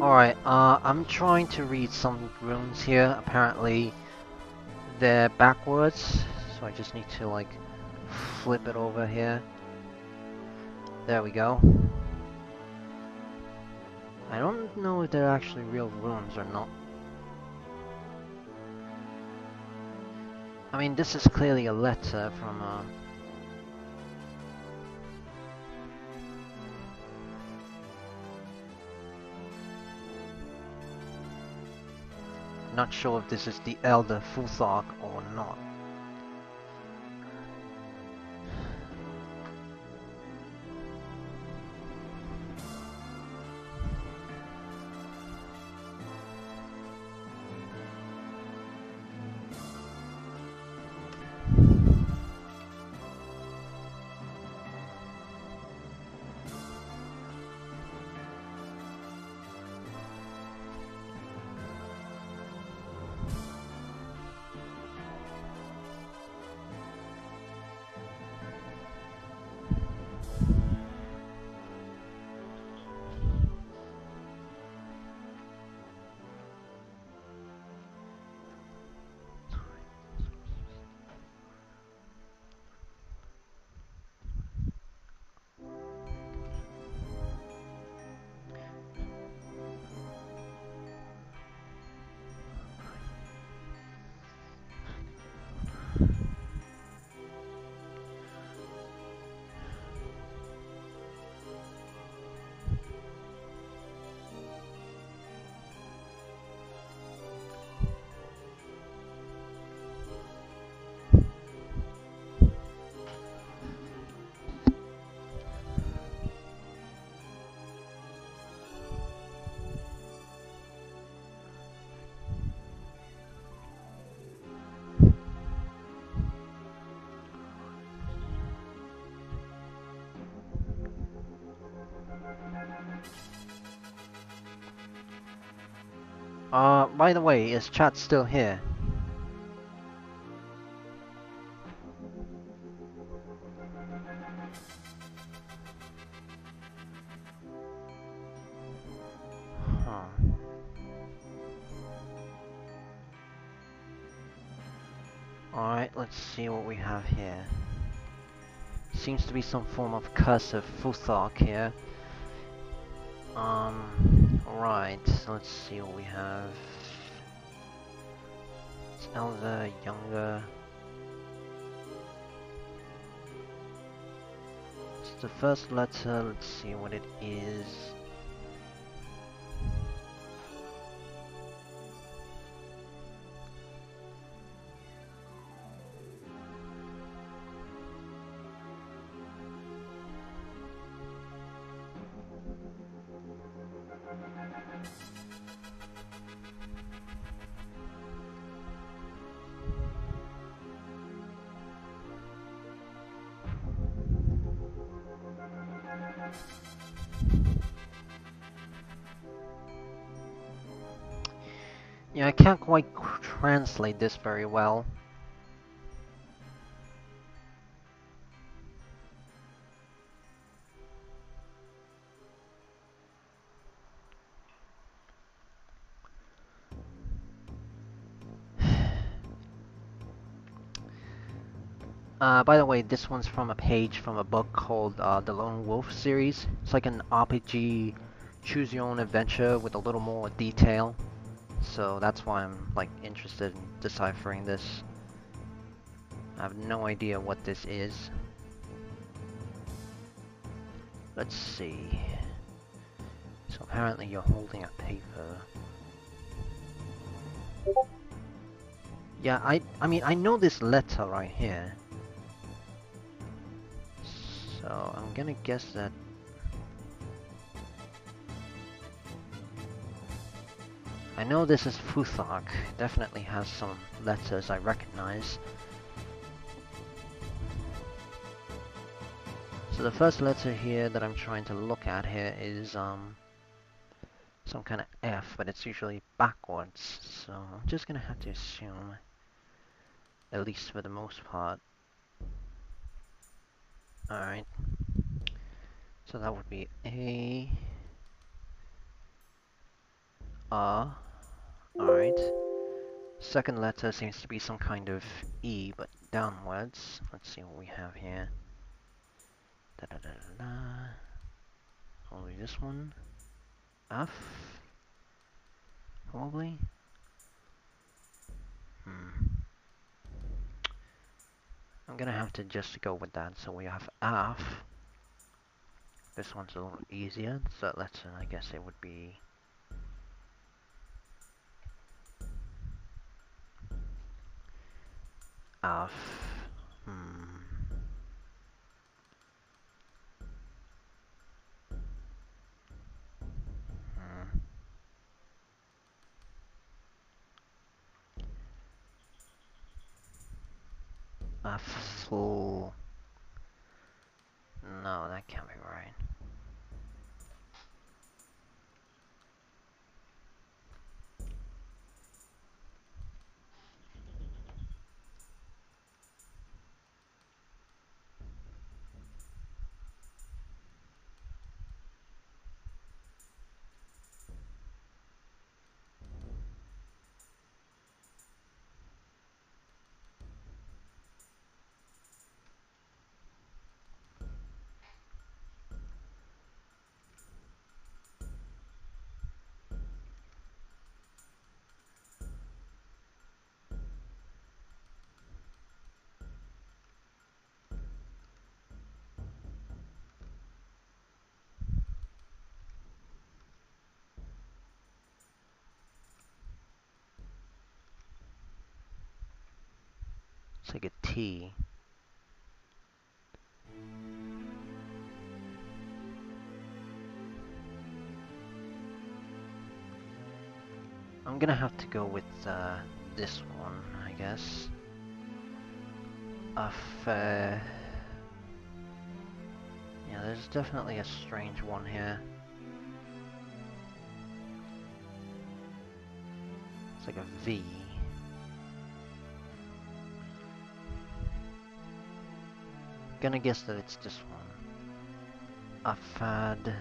Alright, I'm trying to read some runes here. Apparently, they're backwards, so I just need to, like, flip it over here. There we go. I don't know if they're actually real runes or not. I mean, this is clearly a letter from, not sure if this is the Elder Futhog or not. By the way, is chat still here? Huh. Alright, let's see what we have here. Seems to be some form of curse of Futhog here. Right, let's see what we have. It's elder, younger. It's the first letter, let's see what it is. Yeah, I can't quite translate this very well. By the way, this one's from a page from a book called the Lone Wolf series. It's like an RPG, choose your own adventure with a little more detail. So that's why I'm like interested in deciphering this. I have no idea what this is. Let's see. So apparently you're holding a paper. Yeah, I mean, I know this letter right here. So I'm gonna guess that... I know this is Futhark. Definitely has some letters I recognize. So the first letter here that I'm trying to look at here is some kind of F, but it's usually backwards. So I'm just gonna have to assume, at least for the most part. Alright. So that would be A. Alright. Second letter seems to be some kind of E, but downwards. Let's see what we have here. Da da da da da. Only this one. F? Probably? I'm gonna have to just go with that. So we have F. This one's a little easier. So let's, I guess it would be... F. Full. No, that can't be right. It's like a T. I'm gonna have to go with this one, I guess. Yeah, there's definitely a strange one here. It's like a V. Gonna guess that it's this one. Afad.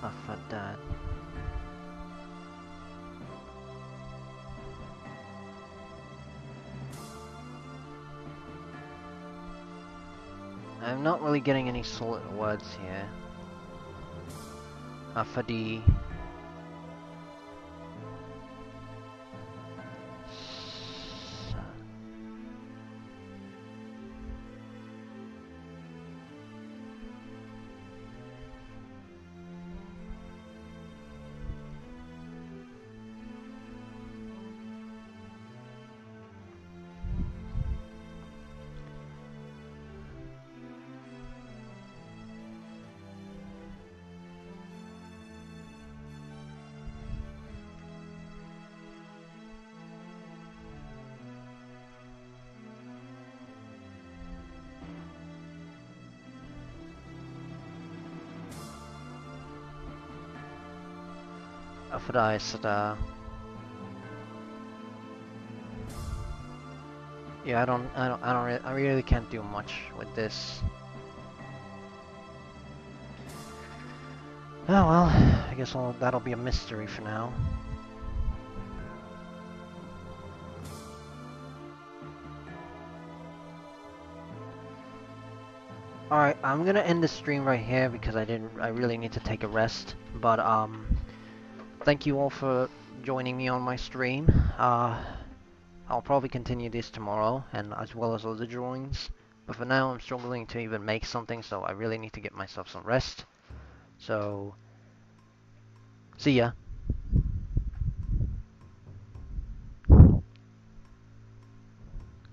Afadat. I'm not really getting any solid words here. Afadi. Afadai Sada. Yeah, I really can't do much with this. Oh well, I guess that'll be a mystery for now. Alright, I'm gonna end the stream right here because I really need to take a rest. But thank you all for joining me on my stream. I'll probably continue this tomorrow, and as well as other drawings. But for now, I'm struggling to even make something, so I really need to get myself some rest. So, see ya.